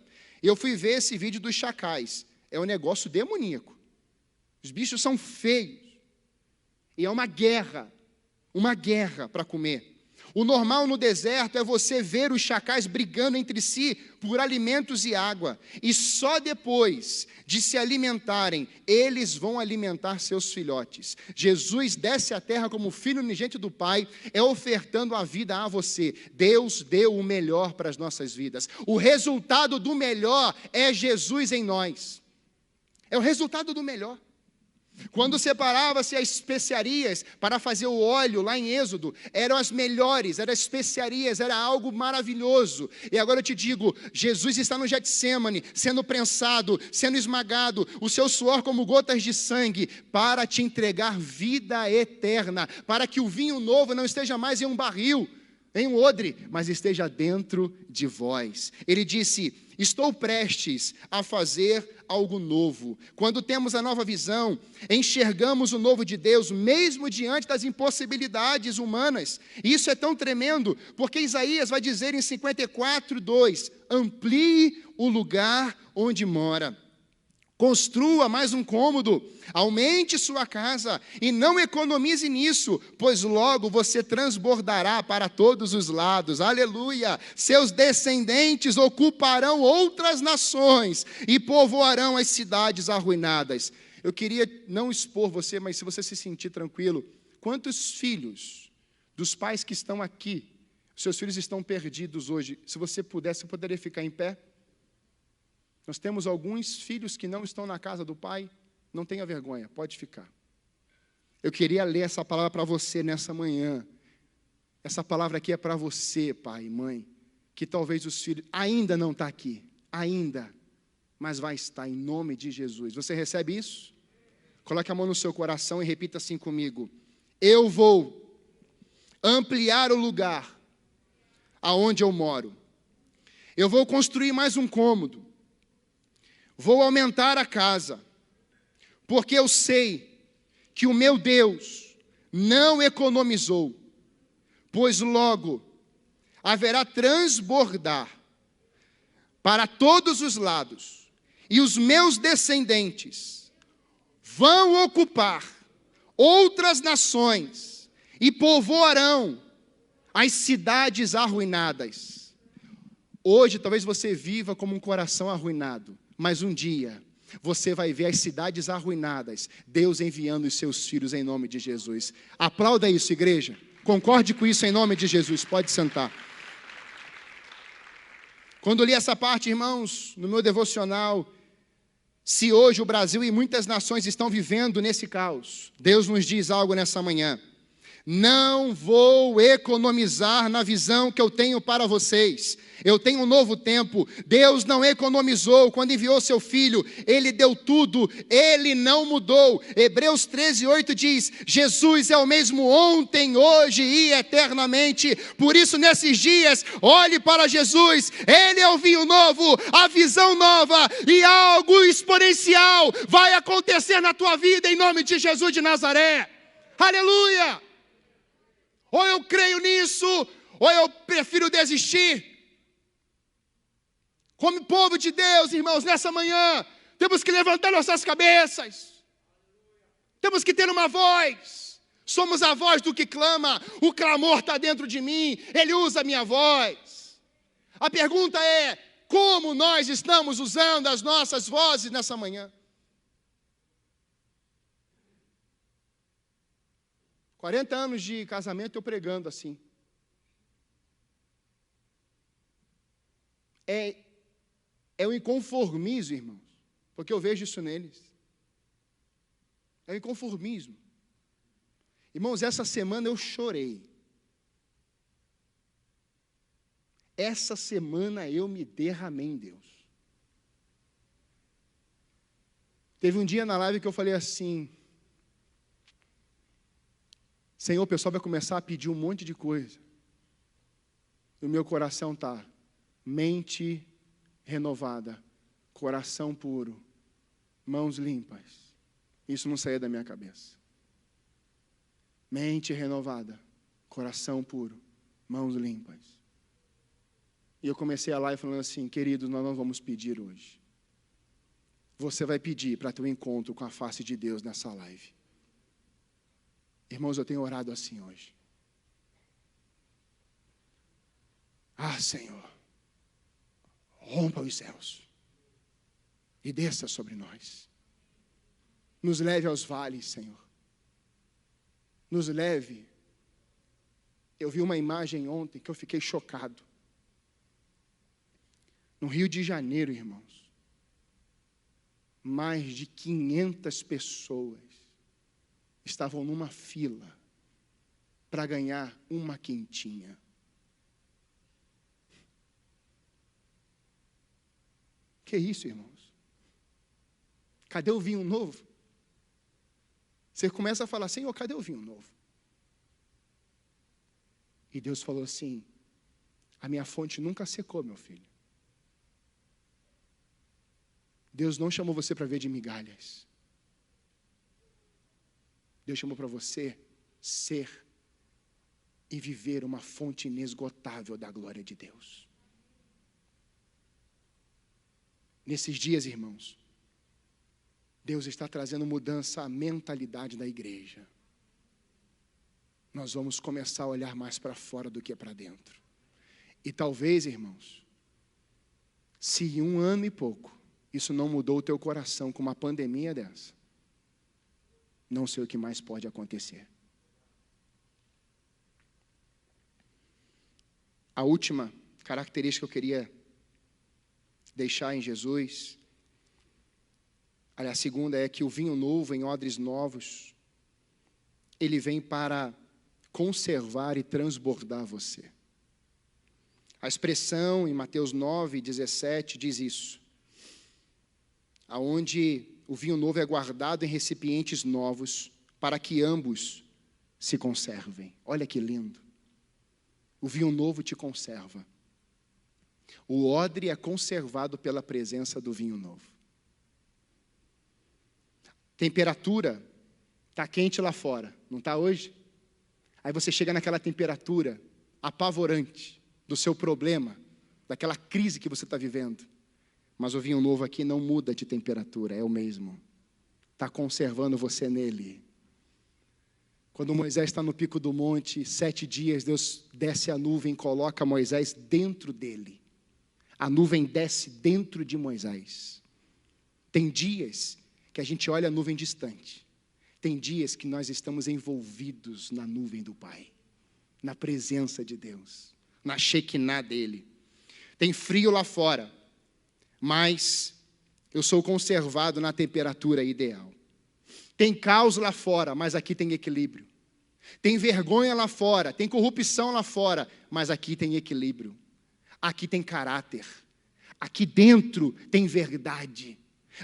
Eu fui ver esse vídeo dos chacais. É um negócio demoníaco. Os bichos são feios. E é uma guerra para comer. O normal no deserto é você ver os chacais brigando entre si por alimentos e água. E só depois de se alimentarem, eles vão alimentar seus filhotes. Jesus desce à terra como filho unigênito do Pai, ofertando a vida a você. Deus deu o melhor para as nossas vidas. O resultado do melhor é Jesus em nós. É o resultado do melhor. Quando separava-se as especiarias para fazer o óleo lá em Êxodo, eram as melhores, eram especiarias, era algo maravilhoso. E agora eu te digo, Jesus está no Getsêmani, sendo prensado, sendo esmagado, o seu suor como gotas de sangue, para te entregar vida eterna, para que o vinho novo não esteja mais em um barril, em um odre, mas esteja dentro de vós. Ele disse: estou prestes a fazer algo novo. Quando temos a nova visão, enxergamos o novo de Deus, mesmo diante das impossibilidades humanas. E isso é tão tremendo, porque Isaías vai dizer em 54:2, amplie o lugar onde mora. Construa mais um cômodo, aumente sua casa e não economize nisso, pois logo você transbordará para todos os lados. Aleluia! Seus descendentes ocuparão outras nações e povoarão as cidades arruinadas. Eu queria não expor você, mas se você se sentir tranquilo, quantos filhos dos pais que estão aqui Seus filhos estão perdidos hoje. Se você pudesse, você poderia ficar em pé? Nós temos alguns filhos que não estão na casa do pai. Não tenha vergonha, pode ficar. Eu queria ler essa palavra para você nessa manhã. Essa palavra aqui é para você, pai e mãe, que talvez os filhos ainda não está aqui, ainda, mas vai estar em nome de Jesus. Você recebe isso? Coloque a mão no seu coração e repita assim comigo: eu vou ampliar o lugar aonde eu moro. Eu vou construir mais um cômodo. Vou aumentar a casa, porque eu sei que o meu Deus não economizou, pois logo haverá transbordar para todos os lados, e os meus descendentes vão ocupar outras nações e povoarão as cidades arruinadas. Hoje talvez você viva como um coração arruinado, mas um dia você vai ver as cidades arruinadas, Deus enviando os seus filhos em nome de Jesus. Aplauda isso, igreja. Concorde com isso em nome de Jesus. Pode sentar. Quando li essa parte, irmãos, no meu devocional, se hoje o Brasil e muitas nações estão vivendo nesse caos, Deus nos diz algo nessa manhã: não vou economizar na visão que eu tenho para vocês. Eu tenho um novo tempo. Deus não economizou quando enviou seu Filho. Ele deu tudo. Ele não mudou. Hebreus 13:8 diz: Jesus é o mesmo ontem, hoje e eternamente. Por isso, nesses dias, olhe para Jesus. Ele é o vinho novo, a visão nova, e algo exponencial vai acontecer na tua vida em nome de Jesus de Nazaré. Aleluia! Ou eu creio nisso, ou eu prefiro desistir. Como povo de Deus, irmãos, nessa manhã, temos que levantar nossas cabeças. Temos que ter uma voz. Somos a voz do que clama. O clamor está dentro de mim. Ele usa a minha voz. A pergunta é: como nós estamos usando as nossas vozes nessa manhã? 40 anos de casamento eu pregando assim. É o inconformismo, irmãos, porque eu vejo isso neles. É o inconformismo. Irmãos, essa semana eu chorei. Essa semana eu me derramei em Deus. Teve um dia na live que eu falei assim: Senhor, o pessoal vai começar a pedir um monte de coisa. No meu coração está mente renovada, coração puro, mãos limpas. Isso não saía da minha cabeça. Mente renovada, coração puro, mãos limpas. E eu comecei a live falando assim: queridos, nós não vamos pedir hoje. Você vai pedir para ter um encontro com a face de Deus nessa live. Irmãos, eu tenho orado assim hoje. Ah, Senhor, rompa os céus e desça sobre nós. Nos leve aos vales, Senhor. Nos leve. Eu vi uma imagem ontem que eu fiquei chocado. No Rio de Janeiro, irmãos, mais de 500 pessoas estavam numa fila para ganhar uma quentinha. Que isso, irmãos? Cadê o vinho novo? Você começa a falar: Senhor, cadê o vinho novo? E Deus falou assim: a minha fonte nunca secou, meu filho. Deus não chamou você para ver de migalhas. Deus chamou para você ser e viver uma fonte inesgotável da glória de Deus. Nesses dias, irmãos, Deus está trazendo mudança à mentalidade da igreja. Nós vamos começar a olhar mais para fora do que para dentro. E talvez, irmãos, se em 1 ano e pouco isso não mudou o teu coração com uma pandemia dessa, não sei o que mais pode acontecer. A última característica que eu queria deixar em Jesus, aliás, a segunda é que o vinho novo em odres novos, ele vem para conservar e transbordar você. A expressão em Mateus 9:17 diz isso, aonde o vinho novo é guardado em recipientes novos, para que ambos se conservem. Olha que lindo. O vinho novo te conserva. O odre é conservado pela presença do vinho novo. Temperatura, está quente lá fora, não está hoje? Aí você chega naquela temperatura apavorante do seu problema, daquela crise que você está vivendo. Mas o vinho novo aqui não muda de temperatura, é o mesmo. Está conservando você nele. Quando Moisés está no pico do monte, 7 dias, Deus desce a nuvem e coloca Moisés dentro dele. A nuvem desce dentro de Moisés. Tem dias que a gente olha a nuvem distante. Tem dias que nós estamos envolvidos na nuvem do Pai, na presença de Deus, na Shekinah dele. Tem frio lá fora, mas eu sou conservado na temperatura ideal. Tem caos lá fora, mas aqui tem equilíbrio. Tem vergonha lá fora, tem corrupção lá fora, mas aqui tem equilíbrio. Aqui tem caráter. Aqui dentro tem verdade.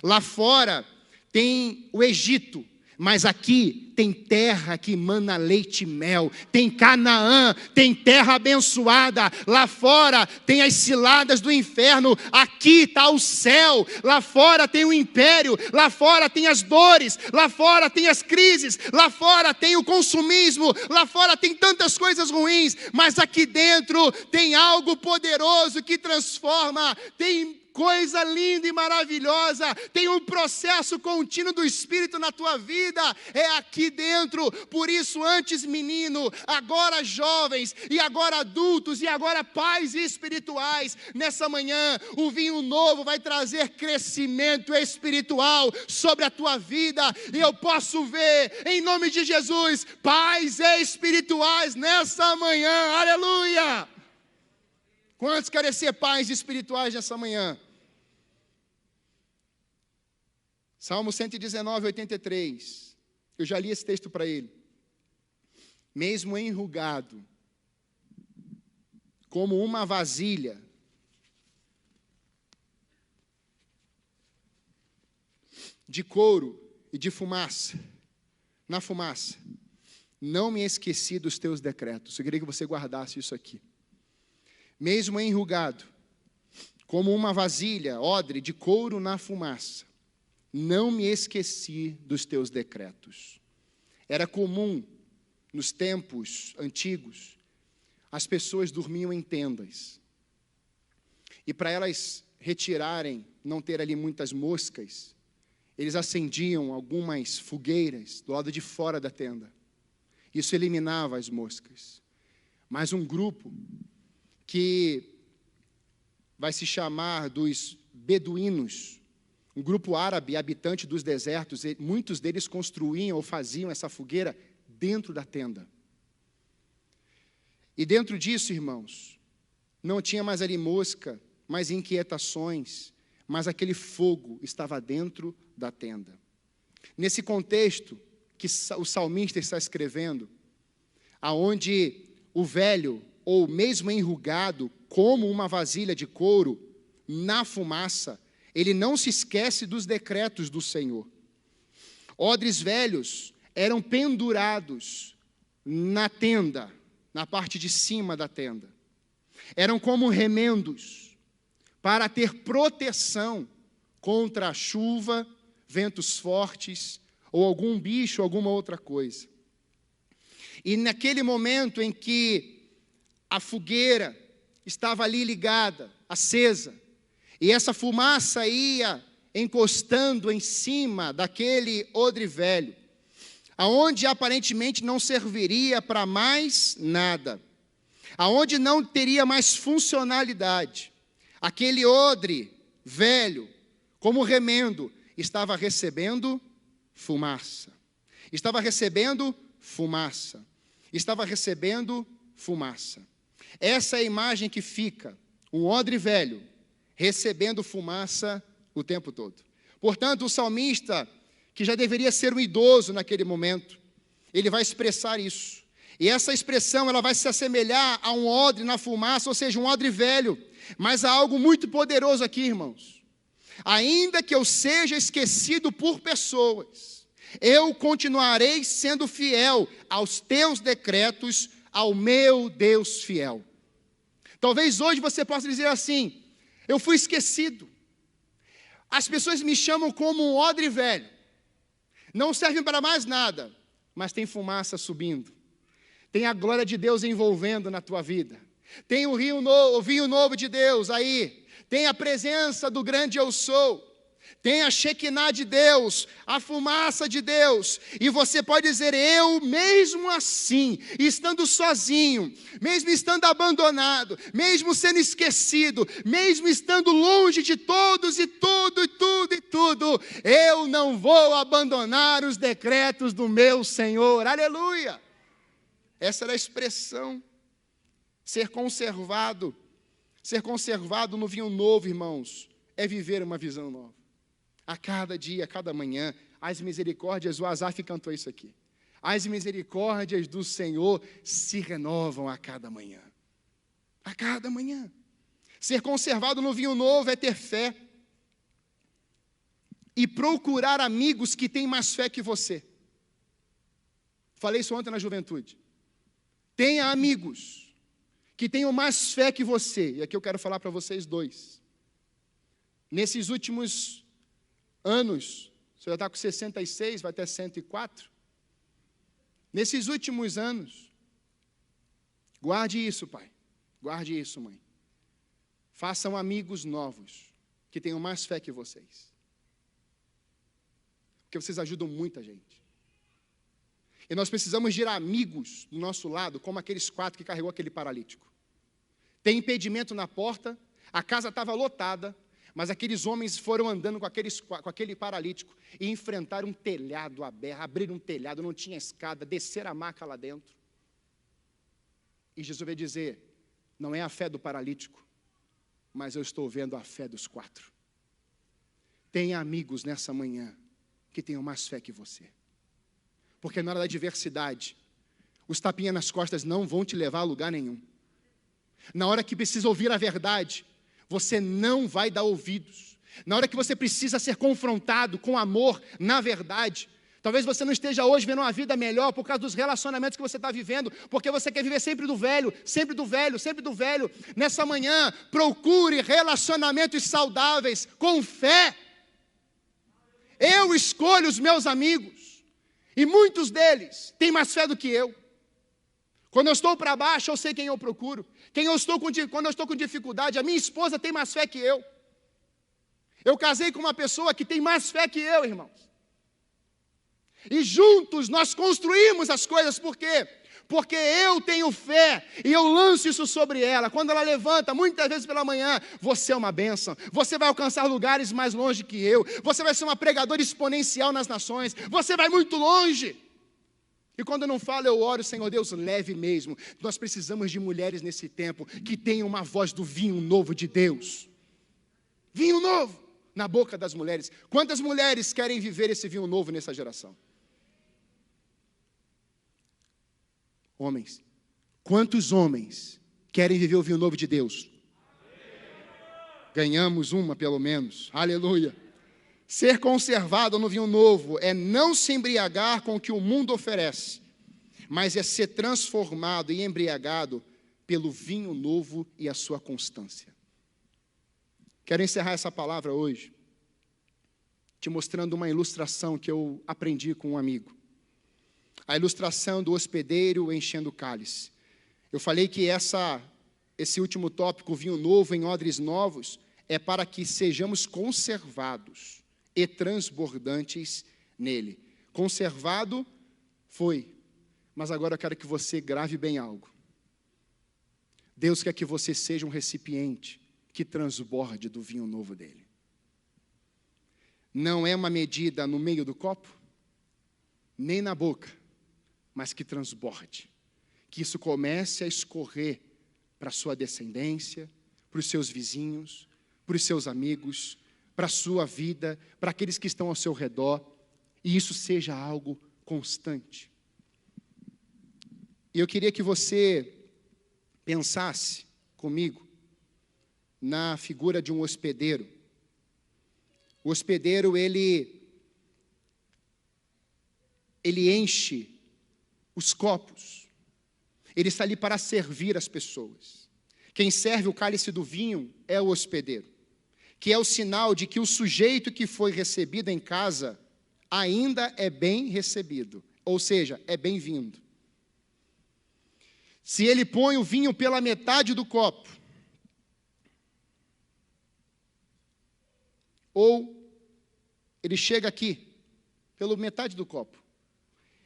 Lá fora tem o Egito, mas aqui tem terra que emana leite e mel, tem Canaã, tem terra abençoada, lá fora tem as ciladas do inferno, aqui está o céu, lá fora tem o império, lá fora tem as dores, lá fora tem as crises, lá fora tem o consumismo, lá fora tem tantas coisas ruins, mas aqui dentro tem algo poderoso que transforma, tem coisa linda e maravilhosa, tem um processo contínuo do Espírito na tua vida, é aqui dentro. Por isso, antes menino, agora jovens, e agora adultos, e agora pais espirituais, nessa manhã, o vinho novo vai trazer crescimento espiritual sobre a tua vida, e eu posso ver, em nome de Jesus, pais espirituais nessa manhã, aleluia! Quantos querem ser pais espirituais nessa manhã? Salmo 119, 83. Eu já li esse texto para ele. Mesmo enrugado, como uma vasilha, de couro e de fumaça, na fumaça, não me esqueci dos teus decretos. Eu queria que você guardasse isso aqui. Mesmo enrugado, como uma vasilha, odre de couro na fumaça, não me esqueci dos teus decretos. Era comum, nos tempos antigos, as pessoas dormiam em tendas. E para elas retirarem, não ter ali muitas moscas, eles acendiam algumas fogueiras do lado de fora da tenda. Isso eliminava as moscas. Mas um grupo que vai se chamar dos beduínos, um grupo árabe habitante dos desertos, muitos deles construíam ou faziam essa fogueira dentro da tenda. E dentro disso, irmãos, não tinha mais ali mosca, mais inquietações, mas aquele fogo estava dentro da tenda. Nesse contexto que o salmista está escrevendo, aonde o velho, ou mesmo enrugado, como uma vasilha de couro, na fumaça, ele não se esquece dos decretos do Senhor. Odres velhos eram pendurados na tenda, na parte de cima da tenda. Eram como remendos, para ter proteção contra a chuva, ventos fortes, ou algum bicho, alguma outra coisa. E naquele momento em que a fogueira estava ali ligada, acesa, e essa fumaça ia encostando em cima daquele odre velho, aonde aparentemente não serviria para mais nada, aonde não teria mais funcionalidade, aquele odre velho, como remendo, estava recebendo fumaça, estava recebendo fumaça, estava recebendo fumaça. Essa é a imagem que fica, um odre velho, recebendo fumaça o tempo todo. Portanto, o salmista, que já deveria ser um idoso naquele momento, ele vai expressar isso. E essa expressão, ela vai se assemelhar a um odre na fumaça, ou seja, um odre velho. Mas há algo muito poderoso aqui, irmãos. Ainda que eu seja esquecido por pessoas, eu continuarei sendo fiel aos teus decretos, ao meu Deus fiel. Talvez hoje você possa dizer assim: eu fui esquecido. As pessoas me chamam como um odre velho. Não servem para mais nada, mas tem fumaça subindo. Tem a glória de Deus envolvendo na tua vida. Tem o vinho novo de Deus aí. Tem a presença do grande eu sou. Tem a Shekinah de Deus, a fumaça de Deus. E você pode dizer: eu mesmo assim, estando sozinho, mesmo estando abandonado, mesmo sendo esquecido, mesmo estando longe de todos e tudo, eu não vou abandonar os decretos do meu Senhor. Aleluia! Essa era a expressão. Ser conservado no vinho novo, irmãos, é viver uma visão nova. A cada dia, a cada manhã, as misericórdias, o Asaf cantou isso aqui. As misericórdias do Senhor se renovam a cada manhã. A cada manhã. Ser conservado no vinho novo é ter fé. E procurar amigos que têm mais fé que você. Falei isso ontem na juventude. Tenha amigos que tenham mais fé que você. E aqui eu quero falar para vocês dois. Nesses últimos anos, o senhor já está com 66, vai até 104. Nesses últimos anos, guarde isso, pai. Guarde isso, mãe. Façam amigos novos, que tenham mais fé que vocês. Porque vocês ajudam muita gente. E nós precisamos de amigos do nosso lado, como aqueles 4 que carregou aquele paralítico. Tem impedimento na porta, a casa estava lotada, mas aqueles homens foram andando com aquele paralítico e enfrentaram um telhado aberto, abriram um telhado, não tinha escada, desceram a maca lá dentro. E Jesus veio dizer: não é a fé do paralítico, mas eu estou vendo a fé dos 4. Tenha amigos nessa manhã que tenham mais fé que você. Porque na hora da adversidade, os tapinhas nas costas não vão te levar a lugar nenhum. Na hora que precisa ouvir a verdade, você não vai dar ouvidos. Na hora que você precisa ser confrontado com amor, na verdade, talvez você não esteja hoje vendo uma vida melhor por causa dos relacionamentos que você está vivendo, porque você quer viver sempre do velho, sempre do velho, sempre do velho. Nessa manhã, procure relacionamentos saudáveis, com fé. Eu escolho os meus amigos. E muitos deles têm mais fé do que eu. Quando eu estou para baixo, eu sei quem eu procuro. Quando eu estou com dificuldade, a minha esposa tem mais fé que eu. Eu casei com uma pessoa que tem mais fé que eu, irmãos. E juntos nós construímos as coisas, por quê? Porque eu tenho fé e eu lanço isso sobre ela. Quando ela levanta, muitas vezes pela manhã, você é uma bênção. Você vai alcançar lugares mais longe que eu. Você vai ser uma pregadora exponencial nas nações. Você vai muito longe. E quando eu não falo, eu oro: Senhor Deus, leve mesmo. Nós precisamos de mulheres nesse tempo que tenham uma voz do vinho novo de Deus. Vinho novo na boca das mulheres. Quantas mulheres querem viver esse vinho novo nessa geração? Homens, quantos homens querem viver o vinho novo de Deus? Ganhamos uma pelo menos, aleluia. Ser conservado no vinho novo é não se embriagar com o que o mundo oferece, mas é ser transformado e embriagado pelo vinho novo e a sua constância. Quero encerrar essa palavra hoje te mostrando uma ilustração que eu aprendi com um amigo. A ilustração do hospedeiro enchendo o cálice. Eu falei que esse último tópico, vinho novo em odres novos, é para que sejamos conservados e transbordantes nele. Conservado foi, mas agora eu quero que você grave bem algo. Deus quer que você seja um recipiente que transborde do vinho novo dele. Não é uma medida no meio do copo, nem na boca, mas que transborde, que isso comece a escorrer para a sua descendência, para os seus vizinhos, para os seus amigos, para a sua vida, para aqueles que estão ao seu redor, e isso seja algo constante. E eu queria que você pensasse comigo na figura de um hospedeiro. O hospedeiro, ele enche os copos. Ele está ali para servir as pessoas. Quem serve o cálice do vinho é o hospedeiro, que é o sinal de que o sujeito que foi recebido em casa ainda é bem recebido, ou seja, é bem-vindo. Se ele põe o vinho pela metade do copo, ou ele chega aqui, pela metade do copo,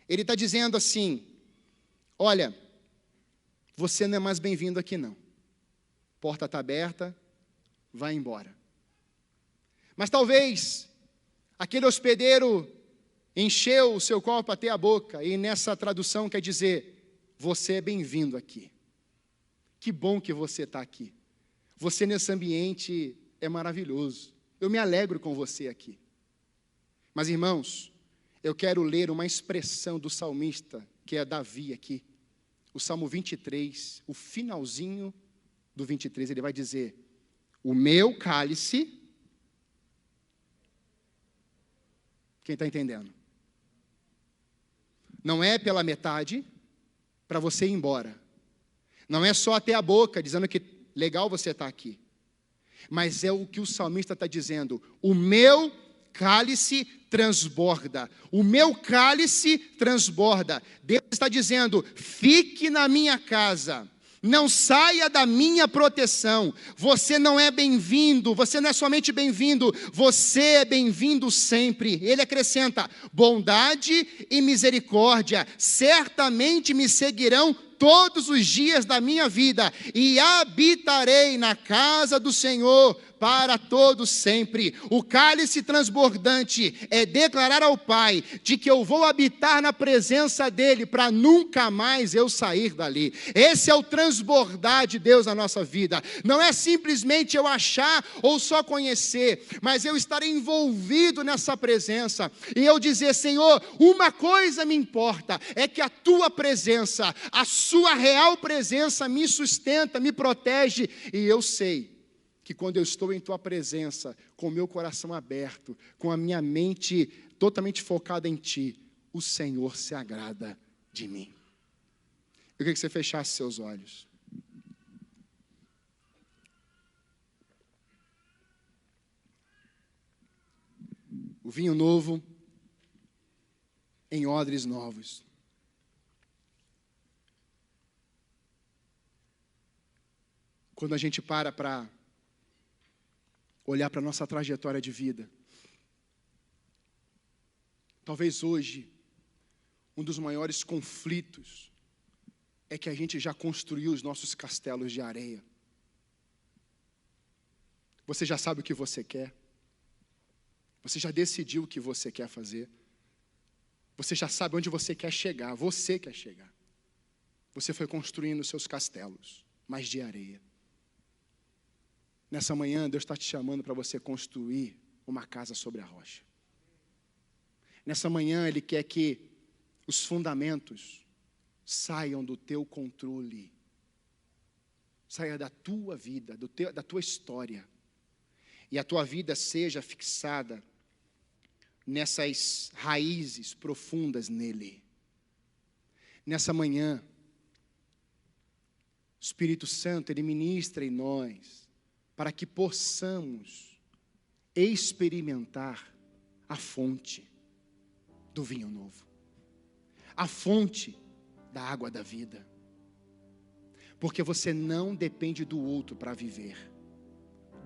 ele está dizendo assim: olha, você não é mais bem-vindo aqui não. Porta está aberta, vai embora. Mas talvez aquele hospedeiro encheu o seu copo até a boca, e nessa tradução quer dizer: você é bem-vindo aqui. Que bom que você está aqui. Você nesse ambiente é maravilhoso. Eu me alegro com você aqui. Mas, irmãos, eu quero ler uma expressão do salmista, que é Davi aqui. O Salmo 23, o finalzinho do 23, ele vai dizer: o meu cálice... Quem está entendendo? Não é pela metade para você ir embora. Não é só até a boca, dizendo que legal você está aqui. Mas é o que o salmista está dizendo: o meu cálice transborda. O meu cálice transborda. Deus está dizendo: fique na minha casa. Não saia da minha proteção. Você não é bem-vindo, você não é somente bem-vindo, você é bem-vindo sempre. Ele acrescenta: bondade e misericórdia certamente me seguirão todos os dias da minha vida, e habitarei na casa do Senhor para todo sempre. O cálice transbordante é declarar ao Pai de que eu vou habitar na presença dEle para nunca mais eu sair dali. Esse é o transbordar de Deus na nossa vida. Não é simplesmente eu achar ou só conhecer, mas eu estar envolvido nessa presença e eu dizer: Senhor, uma coisa me importa, é que a Tua presença, a Sua real presença me sustenta, me protege, e eu sei que quando eu estou em Tua presença, com o meu coração aberto, com a minha mente totalmente focada em Ti, o Senhor se agrada de mim. Eu queria que você fechasse seus olhos. O vinho novo em odres novos. Quando a gente para olhar para a nossa trajetória de vida, talvez hoje, um dos maiores conflitos é que a gente já construiu os nossos castelos de areia. Você já sabe o que você quer. Você já decidiu o que você quer fazer. Você já sabe onde você quer chegar. Você quer chegar. Você foi construindo os seus castelos, mas de areia. Nessa manhã, Deus está te chamando para você construir uma casa sobre a rocha. Nessa manhã, Ele quer que os fundamentos saiam do teu controle, saia da tua vida, da tua história, e a tua vida seja fixada nessas raízes profundas nele. Nessa manhã, o Espírito Santo, Ele ministra em nós, para que possamos experimentar a fonte do vinho novo, a fonte da água da vida, porque você não depende do outro para viver,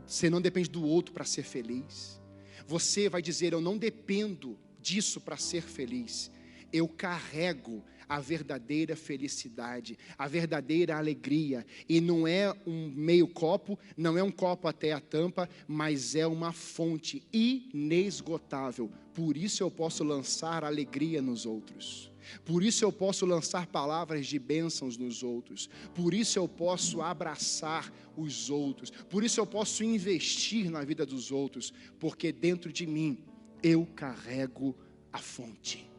você não depende do outro para ser feliz, você vai dizer: eu não dependo disso para ser feliz, eu carrego a verdadeira felicidade, a verdadeira alegria, e não é um meio copo, não é um copo até a tampa, mas é uma fonte inesgotável. Por isso eu posso lançar alegria nos outros. Por isso eu posso lançar palavras de bênçãos nos outros. Por isso eu posso abraçar os outros. Por isso eu posso investir na vida dos outros. Porque dentro de mim eu carrego a fonte.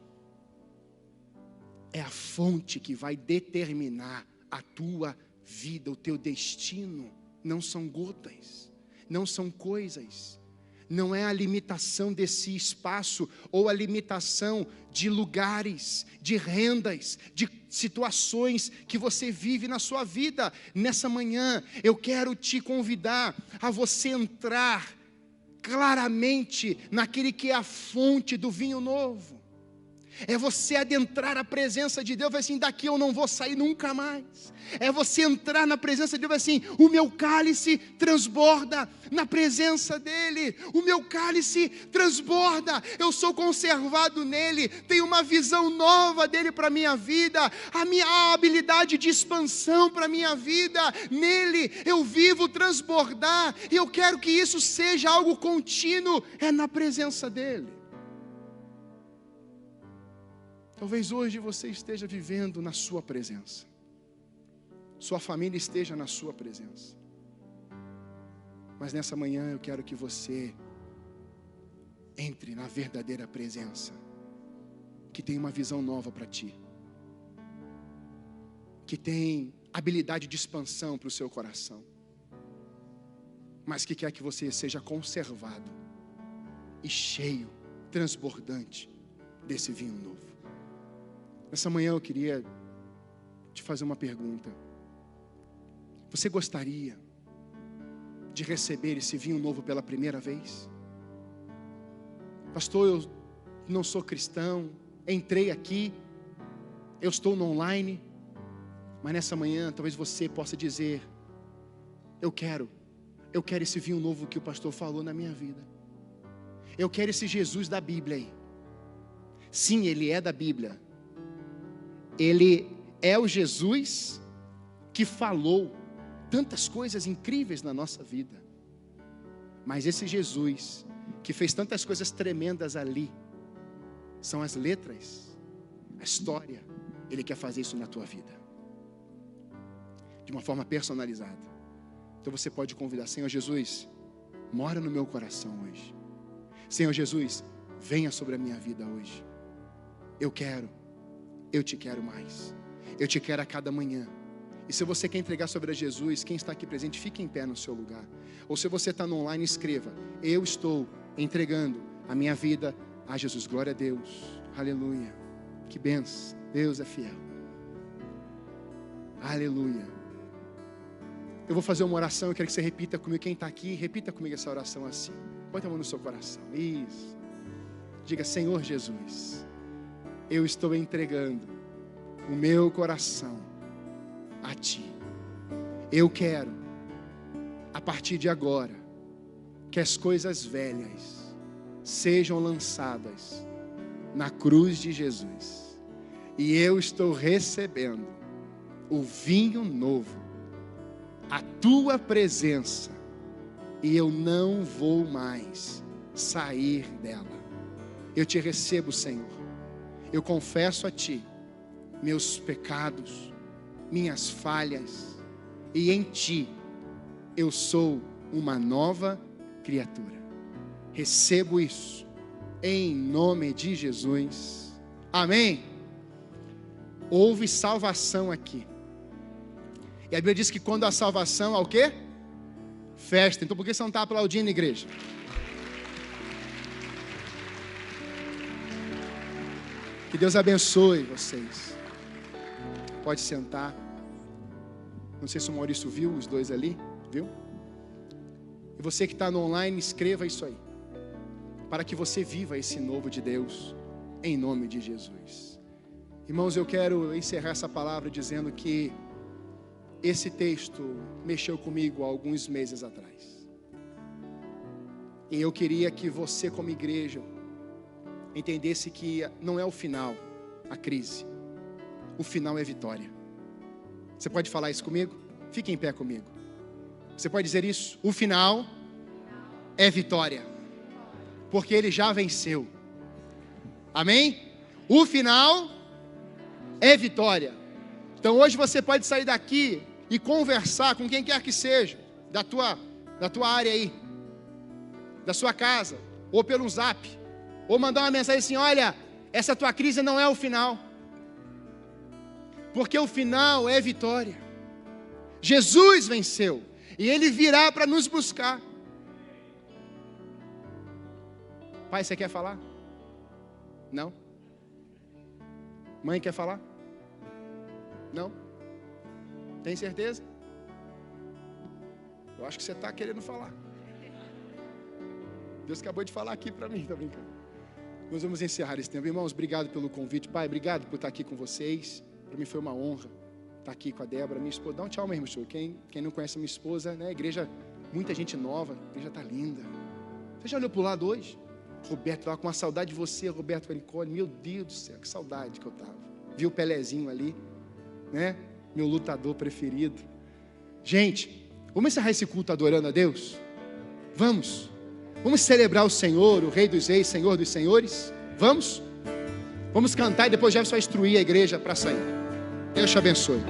É a fonte que vai determinar a tua vida, o teu destino. Não são gotas, não são coisas. Não é a limitação desse espaço ou a limitação de lugares, de rendas, de situações que você vive na sua vida. Nessa manhã, eu quero te convidar a você entrar claramente naquele que é a fonte do vinho novo. É você adentrar a presença de Deus, vai assim, daqui eu não vou sair nunca mais. É você entrar na presença de Deus, vai assim, o meu cálice transborda na presença dEle. O meu cálice transborda, eu sou conservado nele, tenho uma visão nova dEle para a minha vida, a minha habilidade de expansão para a minha vida, nele eu vivo transbordar, e eu quero que isso seja algo contínuo, é na presença dEle. Talvez hoje você esteja vivendo na sua presença. Sua família esteja na sua presença. Mas nessa manhã eu quero que você entre na verdadeira presença, que tem uma visão nova para ti, que tem habilidade de expansão para o seu coração, mas que quer que você seja conservado e cheio, transbordante desse vinho novo. Nessa manhã eu queria te fazer uma pergunta. Você gostaria de receber esse vinho novo pela primeira vez? Pastor, eu não sou cristão, entrei aqui, eu estou no online, mas nessa manhã talvez você possa dizer, eu quero esse vinho novo que o pastor falou na minha vida. Eu quero esse Jesus da Bíblia aí. Sim, ele é da Bíblia. Ele é o Jesus que falou tantas coisas incríveis na nossa vida. Mas esse Jesus que fez tantas coisas tremendas ali, são as letras, a história. Ele quer fazer isso na tua vida, de uma forma personalizada. Então você pode convidar, Senhor Jesus, mora no meu coração hoje. Senhor Jesus, venha sobre a minha vida hoje. Eu te quero mais. Eu te quero a cada manhã. E se você quer entregar sobre a Jesus, quem está aqui presente, fique em pé no seu lugar. Ou se você está no online, escreva, eu estou entregando a minha vida a Jesus. Glória a Deus. Aleluia. Que bênção. Deus é fiel. Aleluia. Eu vou fazer uma oração, eu quero que você repita comigo. Quem está aqui, repita comigo essa oração assim. Põe a mão no seu coração. Isso. Diga, Senhor Jesus, eu estou entregando o meu coração a Ti. Eu quero, a partir de agora, que as coisas velhas sejam lançadas na cruz de Jesus. E eu estou recebendo o vinho novo, a Tua presença, e eu não vou mais sair dela. Eu Te recebo, Senhor. Eu confesso a Ti meus pecados, minhas falhas, e em Ti eu sou uma nova criatura. Recebo isso em nome de Jesus. Amém. Houve salvação aqui. E a Bíblia diz que quando há salvação, há o quê? Festa. Então por que você não está aplaudindo, igreja? Que Deus abençoe vocês. Pode sentar. Não sei se o Maurício viu os dois ali, viu? E você que está no online, escreva isso aí, para que você viva esse novo de Deus, em nome de Jesus. Irmãos, eu quero encerrar essa palavra dizendo que esse texto mexeu comigo há alguns meses atrás. E eu queria que você, como igreja, entendesse que não é o final, a crise. O final é vitória. Você pode falar isso comigo? Fique em pé comigo. Você pode dizer isso? O final é vitória, porque Ele já venceu. Amém? O final é vitória. Então hoje você pode sair daqui e conversar com quem quer que seja, da tua área aí, da sua casa, ou pelo Zap, ou mandar uma mensagem assim: olha, essa tua crise não é o final, porque o final é vitória. Jesus venceu, e Ele virá para nos buscar. Pai, você quer falar? Não? Mãe, quer falar? Não? Tem certeza? Eu acho que você está querendo falar. Deus acabou de falar aqui para mim, tá brincando? Nós vamos encerrar esse tempo. Irmãos, obrigado pelo convite. Pai, obrigado por estar aqui com vocês. Para mim foi uma honra estar aqui com a Débora, minha esposa. Dá um tchau mesmo, senhor. Quem não conhece a minha esposa, né? Igreja, muita gente nova. A igreja está linda. Você já olhou para o lado hoje? Roberto, estava com uma saudade de você, Roberto Caricoli. Meu Deus do céu, que saudade que eu estava. Vi o Pelezinho ali, né? Meu lutador preferido. Gente, vamos encerrar esse culto adorando a Deus? Vamos celebrar o Senhor, o Rei dos Reis, Senhor dos Senhores? Vamos cantar e depois Jefferson vai instruir a igreja para sair. Deus te abençoe.